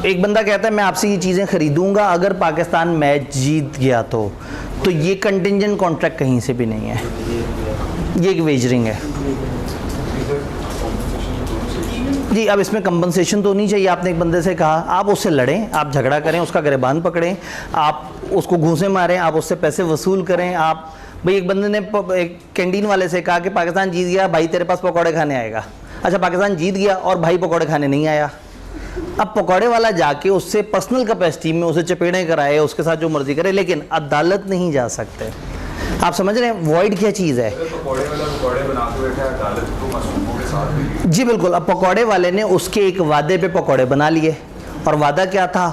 एक बंदा कहता है मैं आपसे ये चीज़ें खरीदूंगा अगर पाकिस्तान मैच जीत गया तो ये कंटिंजेंट कॉन्ट्रैक्ट कहीं से भी नहीं है, ये एक वेजरिंग है। जी, अब इसमें कंपनसेशन तो नहीं चाहिए। आपने एक बंदे से कहा, आप उससे लड़ें, आप झगड़ा करें, उसका गिरबान पकड़ें, आप उसको घूंसे मारें, आप उससे पैसे वसूल करें। आप भाई, एक बंदे ने एक कैंटीन वाले से कहा कि पाकिस्तान जीत गया, भाई तेरे पास पकौड़े खाने आएगा। अच्छा, पाकिस्तान जीत गया और भाई पकौड़े खाने नहीं आया, अब पकौड़े वाला जाके उससे पर्सनल कैपेसिटी में उसे चपेड़े कराए, उसके साथ जो मर्जी करे, लेकिन अदालत नहीं जा सकते। आप समझ रहे हैं वॉइड क्या चीज़ है? पकौड़े वाला पकौड़े बना के बैठा है, अदालत को मसलूमों के साथ देगी। जी बिल्कुल। अब पकौड़े वाले ने उसके एक वादे पे पकौड़े बना लिए, और वादा क्या था?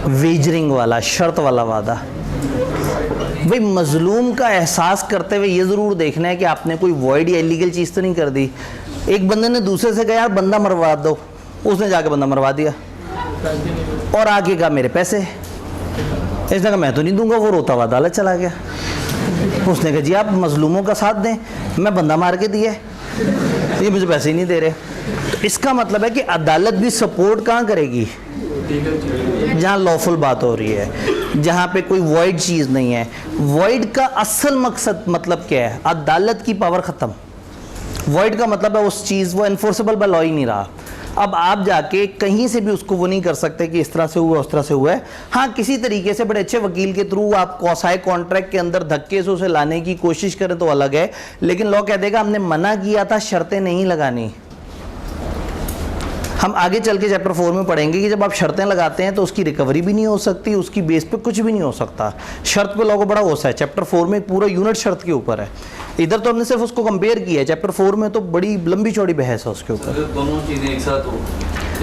वेजरिंग वाला, शर्त वाला वादा। भाई मजलूम का एहसास करते हुए ये ज़रूर देखना है कि आपने कोई वॉइड या इलीगल चीज़ तो नहीं कर दी। एक बंदे ने दूसरे से कहा यार बंदा मरवा दो, उसने जाके बंदा मरवा दिया और आगे कहा मेरे पैसे। इसने कहा मैं तो नहीं दूंगा, वो रोता हुआ अदालत चला गया। उसने कहा जी आप मजलूमों का साथ दें, मैं बंदा मार के दिया, ये मुझे पैसे ही नहीं दे रहे। तो इसका मतलब है कि अदालत भी सपोर्ट कहाँ करेगी? जहाँ लॉफुल बात हो रही है, जहाँ पे कोई वॉइड चीज़ नहीं है। वॉइड का असल मकसद मतलब क्या है? अदालत की पावर ख़त्म। वॉइड का मतलब है उस चीज़, वो इन्फोर्सेबल बाय लॉ ही नहीं रहा। अब आप जाके कहीं से भी उसको वो नहीं कर सकते कि इस तरह से हुआ उस तरह से हुआ है। हाँ, किसी तरीके से बड़े अच्छे वकील के थ्रू आप कौसाए कॉन्ट्रैक्ट के अंदर धक्के से उसे लाने की कोशिश करें तो अलग है, लेकिन लॉ कह देगा हमने मना किया था शर्तें नहीं लगानी। हम आगे चल के चैप्टर 4 में पढ़ेंगे कि जब आप शर्तें लगाते हैं तो उसकी रिकवरी भी नहीं हो सकती, उसकी बेस पे कुछ भी नहीं हो सकता। शर्त पे लॉ को बड़ा होता है। चैप्टर 4 में पूरा यूनिट शर्त के ऊपर है। इधर तो हमने सिर्फ उसको कंपेयर किया है, चैप्टर 4 में तो बड़ी लंबी चौड़ी बहस है उसके ऊपर। अगर दोनों चीज़ें एक साथ हो,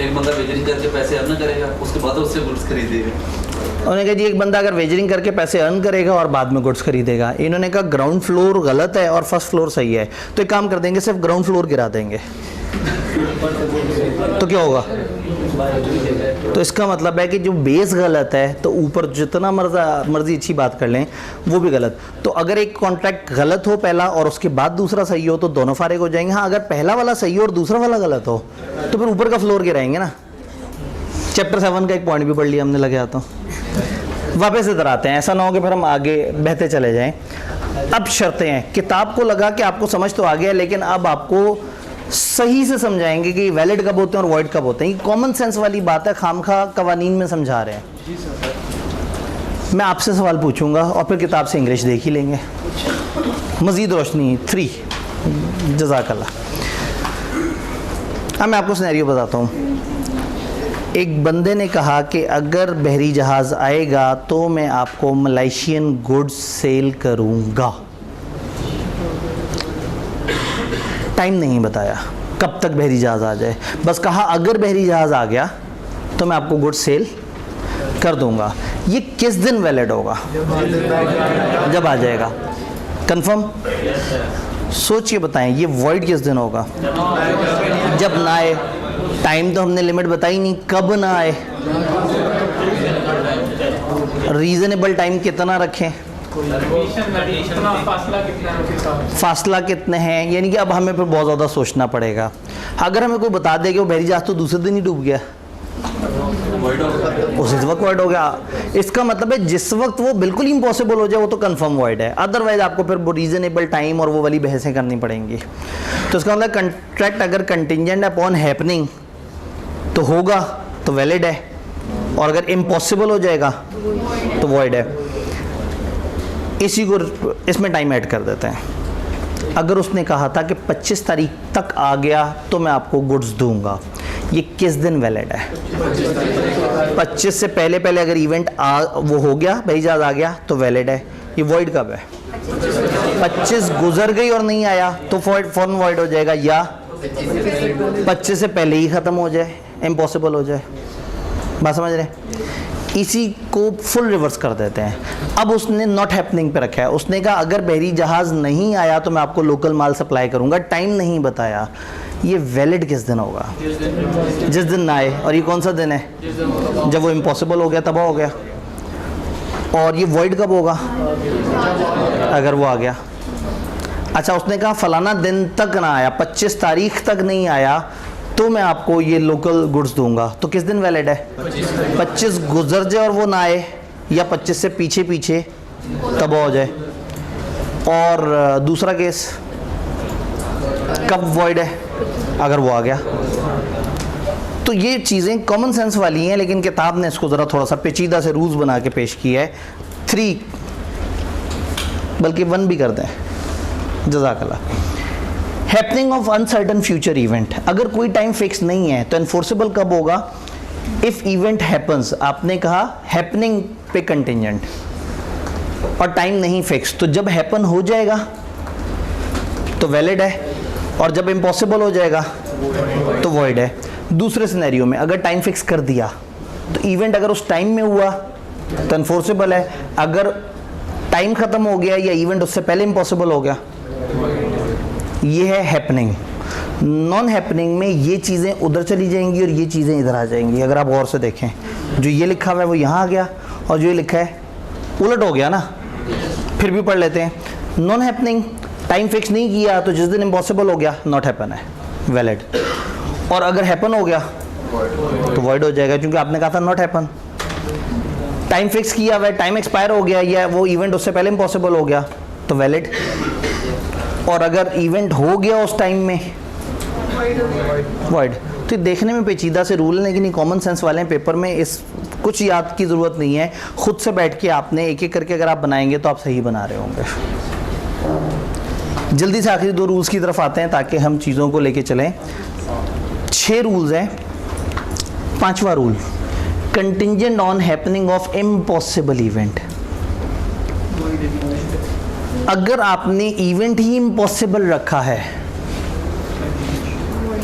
एक बंदा वेजरिंग करके पैसे अर्न करेगा, उसके बाद उससे गुड्स खरीदेगा। उन्होंने कहा जी एक बंदा अगर वेजरिंग करके पैसे अर्न करेगा और बाद में गुड्स खरीदेगा। इन्होंने कहा ग्राउंड फ्लोर गलत है और फर्स्ट फ्लोर सही है, तो एक काम कर देंगे सिर्फ ग्राउंड फ्लोर गिरा देंगे, तो क्या होगा? तो इसका मतलब है कि जो बेस गलत है तो ऊपर जितना मर्जी अच्छी बात कर लें वो भी गलत। तो अगर एक कॉन्ट्रैक्ट गलत हो पहला और उसके बाद दूसरा सही हो तो दोनों फारिग हो जाएंगे। हाँ, अगर पहला वाला सही हो और दूसरा वाला गलत हो तो फिर ऊपर का फ्लोर गिराएंगे ना। चैप्टर 7 का एक पॉइंट भी पढ़ लिया हमने, लगे तो वापस इधर आते हैं, ऐसा ना हो कि फिर हम आगे बहते चले जाएं। अब शर्तें हैं, किताब को लगा कि आपको समझ तो आ गया, लेकिन अब आपको सही से समझाएंगे कि वैलिड कब होते हैं और वॉइड कब होते हैं। ये कॉमन सेंस वाली बात है, खामखा कवानीन में समझा रहे हैं। मैं आपसे सवाल पूछूंगा और फिर किताब से इंग्लिश देख ही लेंगे। मज़ीद रोशनी 3 जज़ाकल्लाह। अब मैं आपको सिनेरियो बताता हूँ। एक बंदे ने कहा कि अगर बहरी जहाज़ आएगा तो मैं आपको मलेशियन गुड्स सेल करूँगा। टाइम नहीं बताया कब तक बहरी जहाज़ आ जाए, बस कहा अगर बहरी जहाज़ आ गया तो मैं आपको गुड्स सेल कर दूंगा। ये किस दिन वैलिड होगा? जब आ जाएगा। कंफर्म? सोचिए बताएं, ये वॉइड किस दिन होगा? जब ना आए। टाइम तो हमने लिमिट बताई नहीं, कब ना आए। रीजनेबल टाइम कितना रखें? फासला कितने हैं? यानी कि अब हमें फिर बहुत ज़्यादा सोचना पड़ेगा। अगर हमें कोई बता दे कि वो बहरी जहाज़ तो दूसरे दिन ही डूब गया, उसी वक्त वॉइड हो गया। इसका मतलब है जिस वक्त वो बिल्कुल इम्पॉसिबल हो जाए वो तो कंफर्म वॉइड है, अदरवाइज आपको फिर रीजनेबल टाइम और वो वाली बहसें करनी पड़ेंगी। तो इसका मतलब कंट्रैक्ट अगर कंटिंजेंट अपॉन हैपनिंग तो होगा तो वैलिड है, और अगर इम्पॉसिबल हो जाएगा तो वॉइड है। इसी को इसमें टाइम ऐड कर देते हैं। अगर उसने कहा था कि 25 तारीख तक आ गया तो मैं आपको गुड्स दूंगा, ये किस दिन वैलिड है? 25 से पहले पहले अगर इवेंट वो हो गया, बहरी जहाज़ आ गया तो वैलिड है। ये वॉइड कब है? 25 गुजर गई और नहीं आया तो फौरन वॉइड हो जाएगा, या 25 से पहले ही ख़त्म हो जाए, इम्पॉसिबल हो जाए। बात समझ रहे हैं? इसी को फुल रिवर्स कर देते हैं। अब उसने नॉट हैपनिंग पे रखा है। उसने कहा अगर बहरी जहाज़ नहीं आया तो मैं आपको लोकल माल सप्लाई करूंगा, टाइम नहीं बताया। ये वैलिड किस दिन होगा? जिस दिन ना आए। और ये कौन सा दिन है? जब वो इम्पॉसिबल हो गया, तबाह हो गया। और ये वॉइड कब होगा? अगर वो आ गया। अच्छा, उसने कहा फलाना दिन तक ना आया, 25 तारीख तक नहीं आया तो मैं आपको ये लोकल गुड्स दूंगा, तो किस दिन वैलिड है? 25 गुजर जाए और वो ना आए, या 25 से पीछे पीछे तबाह हो जाए। और दूसरा केस कब वॉइड है? अगर वो आ गया। तो ये चीज़ें कॉमन सेंस वाली हैं, लेकिन किताब ने इसको ज़रा थोड़ा सा पेचीदा से रूल्स बना के पेश किया है। 3 बल्कि 1 भी कर दें। जज़ाकल्लाह। Happening of uncertain future event. अगर कोई टाइम फिक्स नहीं है तो इन्फोर्सेबल कब होगा? इफ इवेंट हैपन्स, आपने कहा हैपनिंग पे कंटिजेंट और टाइम नहीं फिक्स, तो जब हैपन हो जाएगा तो वैलिड है और जब इम्पॉसिबल हो जाएगा तो वॉइड है। दूसरे सिनेरियो में अगर टाइम फिक्स कर दिया तो इवेंट अगर उस टाइम में हुआ तो एनफोर्सेबल है, अगर टाइम खत्म हो गया या इवेंट उससे पहले इम्पॉसिबल हो गया, ये है हैपनिंग। नॉन हैपनिंग में ये चीज़ें उधर चली जाएंगी और ये चीज़ें इधर आ जाएंगी। अगर आप गौर से देखें, जो ये लिखा हुआ है वो यहाँ आ गया और जो ये लिखा है उलट हो गया ना। फिर भी पढ़ लेते हैं। नॉन हैपनिंग, टाइम फिक्स नहीं किया तो जिस दिन इम्पॉसिबल हो गया नॉट हैपन है, वैलिड। और अगर हैपन हो गया तो वॉइड हो जाएगा, क्योंकि आपने कहा था नॉट हैपन। टाइम फिक्स किया हुआ है, टाइम एक्सपायर हो गया या वो इवेंट उससे पहले इम्पॉसिबल हो गया तो वैलिड। और अगर इवेंट हो गया उस टाइम में वॉइड। तो ये देखने में पेचीदा से रूल है, लेकिन ये कॉमन सेंस वाले हैं। पेपर में इस कुछ याद की ज़रूरत नहीं है, खुद से बैठ के आपने एक एक करके अगर आप बनाएंगे तो आप सही बना रहे होंगे। जल्दी से आखिरी 2 रूल्स की तरफ आते हैं ताकि हम चीज़ों को लेके चलें। 6 रूल्स हैं। 5वां rule, contingent on happening of impossible event. अगर आपने इवेंट ही इम्पॉसिबल रखा है,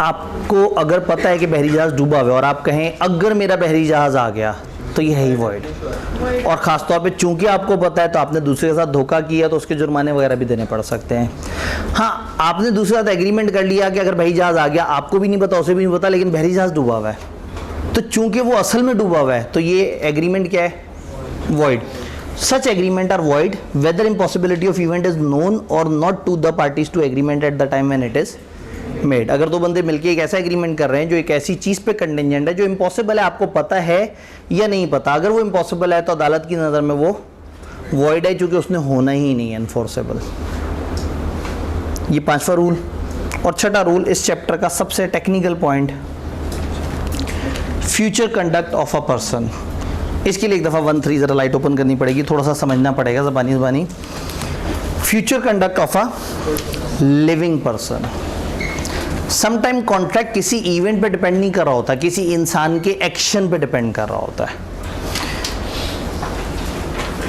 आपको अगर पता है कि बहरी जहाज़ डूबा हुआ है और आप कहें अगर मेरा बहरी जहाज़ आ गया, तो ये है ही वॉइड। और ख़ासतौर पे चूंकि आपको पता है तो आपने दूसरे के साथ धोखा किया तो उसके जुर्माने वगैरह भी देने पड़ सकते हैं। हाँ, आपने दूसरे के साथ एग्रीमेंट कर लिया कि अगर बहरी जहाज़ आ गया, आपको भी नहीं पता उसे भी नहीं पता, लेकिन बहरी जहाज़ डूबा हुआ है, तो चूंकि वो असल में डूबा हुआ है तो ये एग्रीमेंट क्या है, void. Such agreement are void whether impossibility of event is known or not to the parties to agreement at the time when it is made। अगर 2 बंदे मिलके एक ऐसा एग्रीमेंट कर रहे हैं जो एक ऐसी चीज़ पे कंटिजेंट है जो इम्पॉसिबल है, आपको पता है या नहीं पता, अगर वो इम्पॉसिबल है तो अदालत की नज़र में वो वॉइड है, क्योंकि उसने होना ही नहीं है एनफोर्सेबल। ये 5वां रूल। और 6वां रूल इस चैप्टर का सबसे technical point, future conduct of a person. इसके लिए एक दफ़ा 1-3 ज़रा लाइट ओपन करनी पड़ेगी, थोड़ा सा समझना पड़ेगा ज़बानी। Future conduct of a living person. Sometime contract किसी इवेंट पे डिपेंड नहीं कर रहा होता, किसी इंसान के एक्शन पे डिपेंड कर रहा होता है।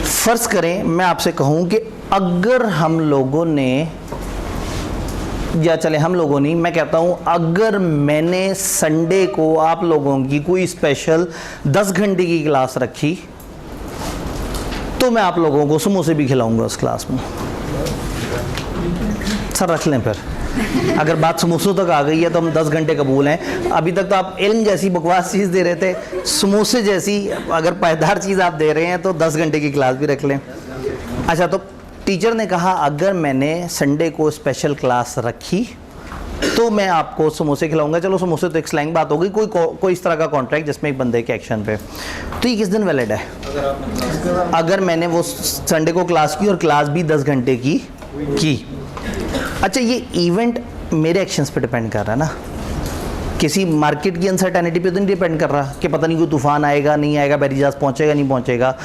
फ़र्ज़ करें मैं आपसे कहूँ कि अगर हम लोगों ने, या चले हम लोगों नहीं, मैं कहता हूँ अगर मैंने संडे को आप लोगों की कोई स्पेशल 10 घंटे की क्लास रखी तो मैं आप लोगों को समोसे भी खिलाऊंगा उस क्लास में। सर रख लें फिर, अगर बात समोसों तक आ गई है तो हम 10 घंटे कबूल हैं। अभी तक तो आप इल्म जैसी बकवास चीज़ दे रहे थे, समोसे जैसी अगर पायदार चीज़ आप दे रहे हैं तो 10 घंटे की क्लास भी रख लें। अच्छा, तो टीचर ने कहा अगर मैंने संडे को स्पेशल क्लास रखी तो मैं आपको समोसे खिलाऊंगा। चलो समोसे तो एक स्लैंग बात हो गई, कोई इस तरह का कॉन्ट्रैक्ट जिसमें एक बंदे के एक्शन पे, तो ये किस दिन वैलिड है? अगर मैंने वो संडे को क्लास की और क्लास भी 10 घंटे की। अच्छा, ये इवेंट मेरे एक्शंस पे डिपेंड कर रहा है ना, किसी मार्केट की अनसर्टेनिटी पे तो नहीं डिपेंड कर रहा कि पता नहीं कोई तूफान आएगा नहीं आएगा, बहरी जहाज़ पहुँचेगा नहीं पहुँचेगा,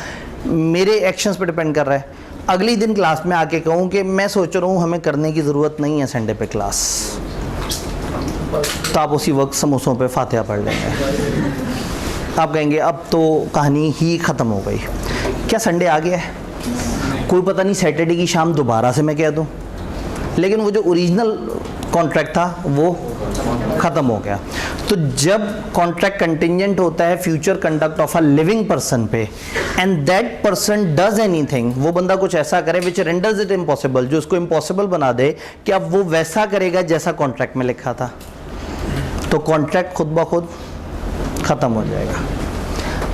मेरे एक्शंस पे डिपेंड कर रहा है। अगले दिन क्लास में आके कहूँ कि मैं सोच रहा हूँ हमें करने की ज़रूरत नहीं है संडे पे क्लास, तो आप उसी वक्त समोसों पे फातिहा पढ़ लेंगे। आप कहेंगे अब तो कहानी ही ख़त्म हो गई। क्या संडे आ गया है? कोई पता नहीं सैटरडे की शाम दोबारा से मैं कह दूँ, लेकिन वो जो ओरिजिनल कॉन्ट्रैक्ट था वो ख़त्म हो गया। तो जब कॉन्ट्रैक्ट कंटिजेंट होता है future conduct of a living person पे, and that person does anything, वो बंदा कुछ ऐसा करे विच रेंडर्स इट इम्पॉसिबल, जो उसको इम्पॉसिबल बना दे कि अब वो वैसा करेगा जैसा कॉन्ट्रैक्ट में लिखा था, तो कॉन्ट्रैक्ट खुद ब खुद ख़त्म हो जाएगा।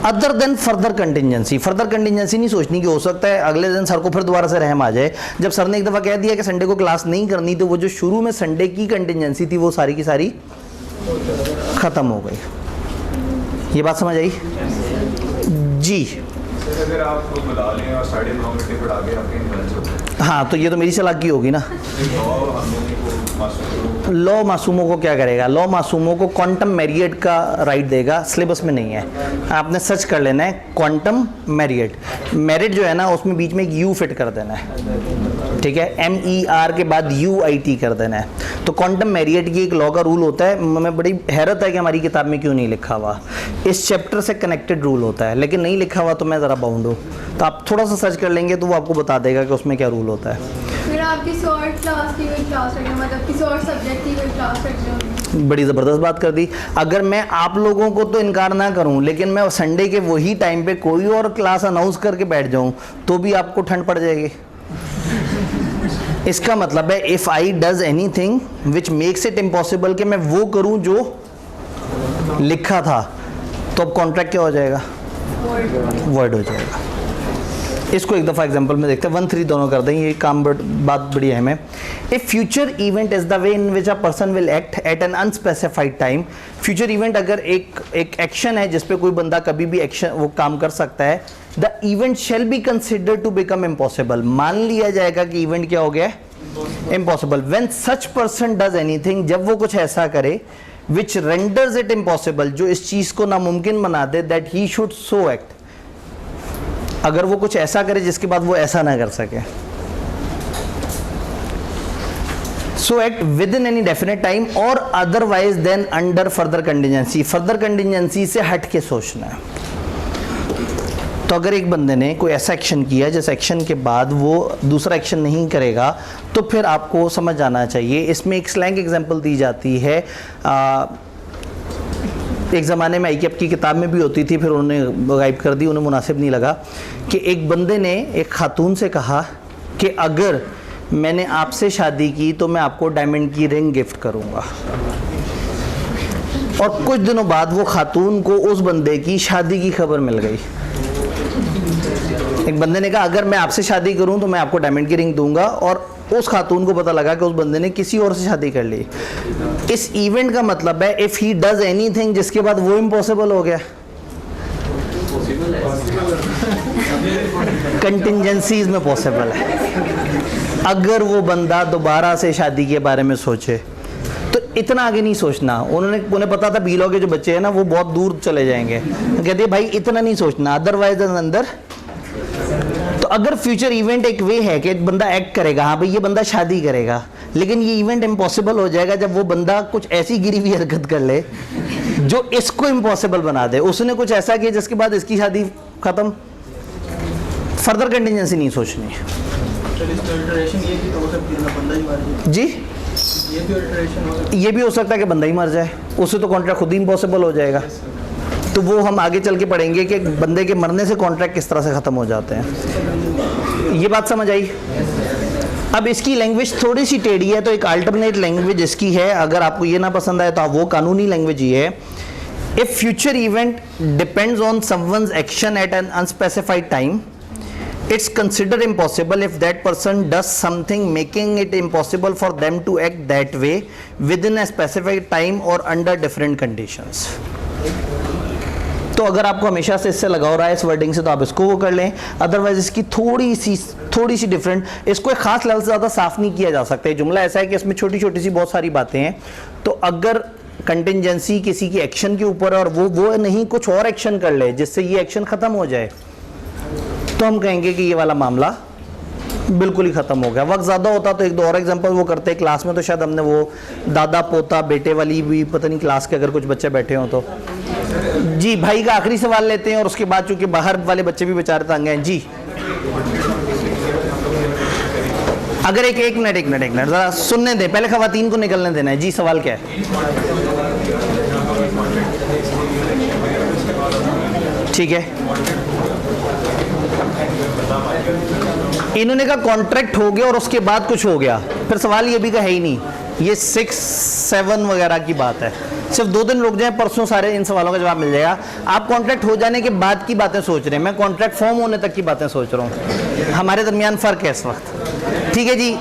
Other than further contingency, further contingency नहीं सोचनी कि हो सकता है अगले दिन सर को फिर दोबारा से रहम आ जाए। जब सर ने एक दफ़ा कह दिया कि संडे को क्लास नहीं करनी, तो वो जो शुरू में संडे की कंटिजेंसी थी वो सारी की सारी ख़त्म हो गई। ये बात समझ आई जी? अगर आप बुला लें और 9:30 घंटे पढ़ा के आपके, हाँ, तो ये तो मेरी चालाकी होगी ना। लॉ मासूमों को क्या करेगा? लॉ मासूमों को क्वांटम मैरियट का राइट देगा, सिलेबस में नहीं है, आपने सर्च कर लेना है क्वांटम मैरियट। मैरिट जो है ना उसमें बीच में एक यू फिट कर देना है, ठीक है, MER के बाद UIT कर देना है। तो क्वांटम मैरियट की एक लॉ का रूल होता है, हमें बड़ी हैरत है कि हमारी किताब में क्यों नहीं लिखा हुआ, इस चैप्टर से कनेक्टेड रूल होता है, लेकिन नहीं लिखा हुआ तो मैं ज़रा बाउंड हूँ। तो आप थोड़ा सा सर्च कर लेंगे तो वो आपको बता देगा कि उसमें क्या रूल होता है। फिर आप किसी और क्लास की कोई क्लास रखें, मतलब किसी और सब्जेक्ट की कोई क्लास रखें? बड़ी ज़बरदस्त बात कर दी। अगर मैं आप लोगों को तो इनकार ना करूं, लेकिन मैं संडे के वही टाइम पे कोई और क्लास अनाउंस करके बैठ जाऊं तो भी आपको ठंड पड़ जाएगी। इसका मतलब है if I does anything which makes it impossible कि मैं वो करूं जो लिखा था, तो अब कॉन्ट्रैक्ट क्या हो जाएगा? वर्ड हो जाएगा। इसको एक दफ़ा एग्जांपल में देखते हैं, 1 3 दोनों कर दें, ये काम बात बड़ी अहम है। If future event is the way in which a person will act at an unspecified time. Future event अगर एक एक्शन है जिस पे कोई बंदा कभी भी एक्शन वो काम कर सकता है, the event shall be considered to become impossible. मान लिया जाएगा कि इवेंट क्या हो गया? Impossible. When such person does anything, जब वो कुछ ऐसा करे विच रेंडर्स इट इम्पॉसिबल, जो इस चीज को नामुमकिन बना दे, that he should so act. अगर वो कुछ ऐसा करे जिसके बाद वो ऐसा ना कर सके, so act within any definite time और otherwise then under further contingency. Further contingency से हट के सोचना है। तो अगर एक बंदे ने कोई ऐसा एक्शन किया जिस एक्शन के बाद वो दूसरा एक्शन नहीं करेगा, तो फिर आपको समझ आना चाहिए। इसमें एक स्लैंग एग्जांपल दी जाती है, एक ज़माने में ICAP की किताब में भी होती थी, फिर उन्होंने गायब कर दी, उन्हें मुनासिब नहीं लगा, कि एक बंदे ने एक खातून से कहा कि अगर मैंने आपसे शादी की तो मैं आपको डायमंड की रिंग गिफ्ट करूंगा। और कुछ दिनों बाद वो खातून को उस बंदे की शादी की खबर मिल गई। एक बंदे ने कहा अगर मैं आपसे शादी करूं तो मैं आपको डायमंड की रिंग दूंगा, और उस खातून को पता लगा कि उस बंदे ने किसी और से शादी कर ली। इस इवेंट का मतलब है इफ ही डज एनीथिंग जिसके बाद वो इम्पॉसिबल हो गया। कंटिजेंसीज में पॉसिबल है। अगर वो बंदा दोबारा से शादी के बारे में सोचे तो इतना आगे नहीं सोचना। उन्हें पता था बीलो के जो बच्चे हैं ना वो बहुत दूर चले जाएंगे, कहते भाई इतना नहीं सोचना, अदरवाइज अंदर। तो अगर फ्यूचर इवेंट एक वे है कि बंदा एक्ट करेगा, हाँ भाई ये बंदा शादी करेगा, लेकिन ये इवेंट इम्पॉसिबल हो जाएगा जब वो बंदा कुछ ऐसी गिरी हुई हरकत कर ले जो इसको इम्पॉसिबल बना दे। उसने कुछ ऐसा किया जिसके बाद इसकी शादी खत्म। फर्दर कंटिजेंसी नहीं सोचनी जी। ये भी हो सकता है कि बंदा ही मर जाए, उससे तो कॉन्ट्रैक्ट खुद ही इम्पॉसिबल हो जाएगा। तो वो हम आगे चल के पढ़ेंगे कि बंदे के मरने से कॉन्ट्रैक्ट किस तरह से ख़त्म हो जाते हैं। ये बात समझ आई? अब इसकी लैंग्वेज थोड़ी सी टेढ़ी है, तो एक अल्टरनेट लैंग्वेज इसकी है। अगर आपको ये ना पसंद आए तो आप वो कानूनी लैंग्वेज ही है। If future event depends on someone's action at an unspecified time, it's considered impossible if that person does something making it impossible for them to act that way within a specific time or under different conditions। तो अगर आपको हमेशा से इससे लगाव रहा है इस वर्डिंग से तो आप इसको वो कर लें, अदरवाइज इसकी थोड़ी सी डिफरेंट, इसको एक खास लेवल से ज़्यादा साफ नहीं किया जा सकता। जुमला ऐसा है कि इसमें छोटी छोटी सी बहुत सारी बातें हैं। तो अगर कंटिजेंसी किसी की एक्शन के ऊपर है और वो नहीं कुछ और एक्शन कर ले जिससे ये एक्शन ख़त्म हो जाए, तो हम कहेंगे कि ये वाला मामला बिल्कुल ही ख़त्म हो गया। वक्त ज़्यादा होता तो एक दो और एग्जांपल वो करते क्लास में, तो शायद हमने वो दादा पोता बेटे वाली भी, पता नहीं क्लास के अगर कुछ बच्चे बैठे हों तो। जी भाई का आखिरी सवाल लेते हैं और उसके बाद चूंकि बाहर वाले बच्चे भी बेचारे तंग हैं। जी अगर एक मिनट ज़रा सुनने दें, पहले ख़वातीन को निकलने देना है। जी सवाल क्या है? ठीक है, इन्होंने कहा कॉन्ट्रैक्ट हो गया और उसके बाद कुछ हो गया, फिर सवाल ये भी का है ही नहीं। ये 6 7 वगैरह की बात है। सिर्फ 2 दिन रुक जाए, परसों सारे इन सवालों का जवाब मिल जाएगा। आप कॉन्ट्रैक्ट हो जाने के बाद की बातें सोच रहे हैं, मैं कॉन्ट्रैक्ट फॉर्म होने तक की बातें सोच रहा हूँ। हमारे दरमियान फ़र्क है इस वक्त। ठीक है जी।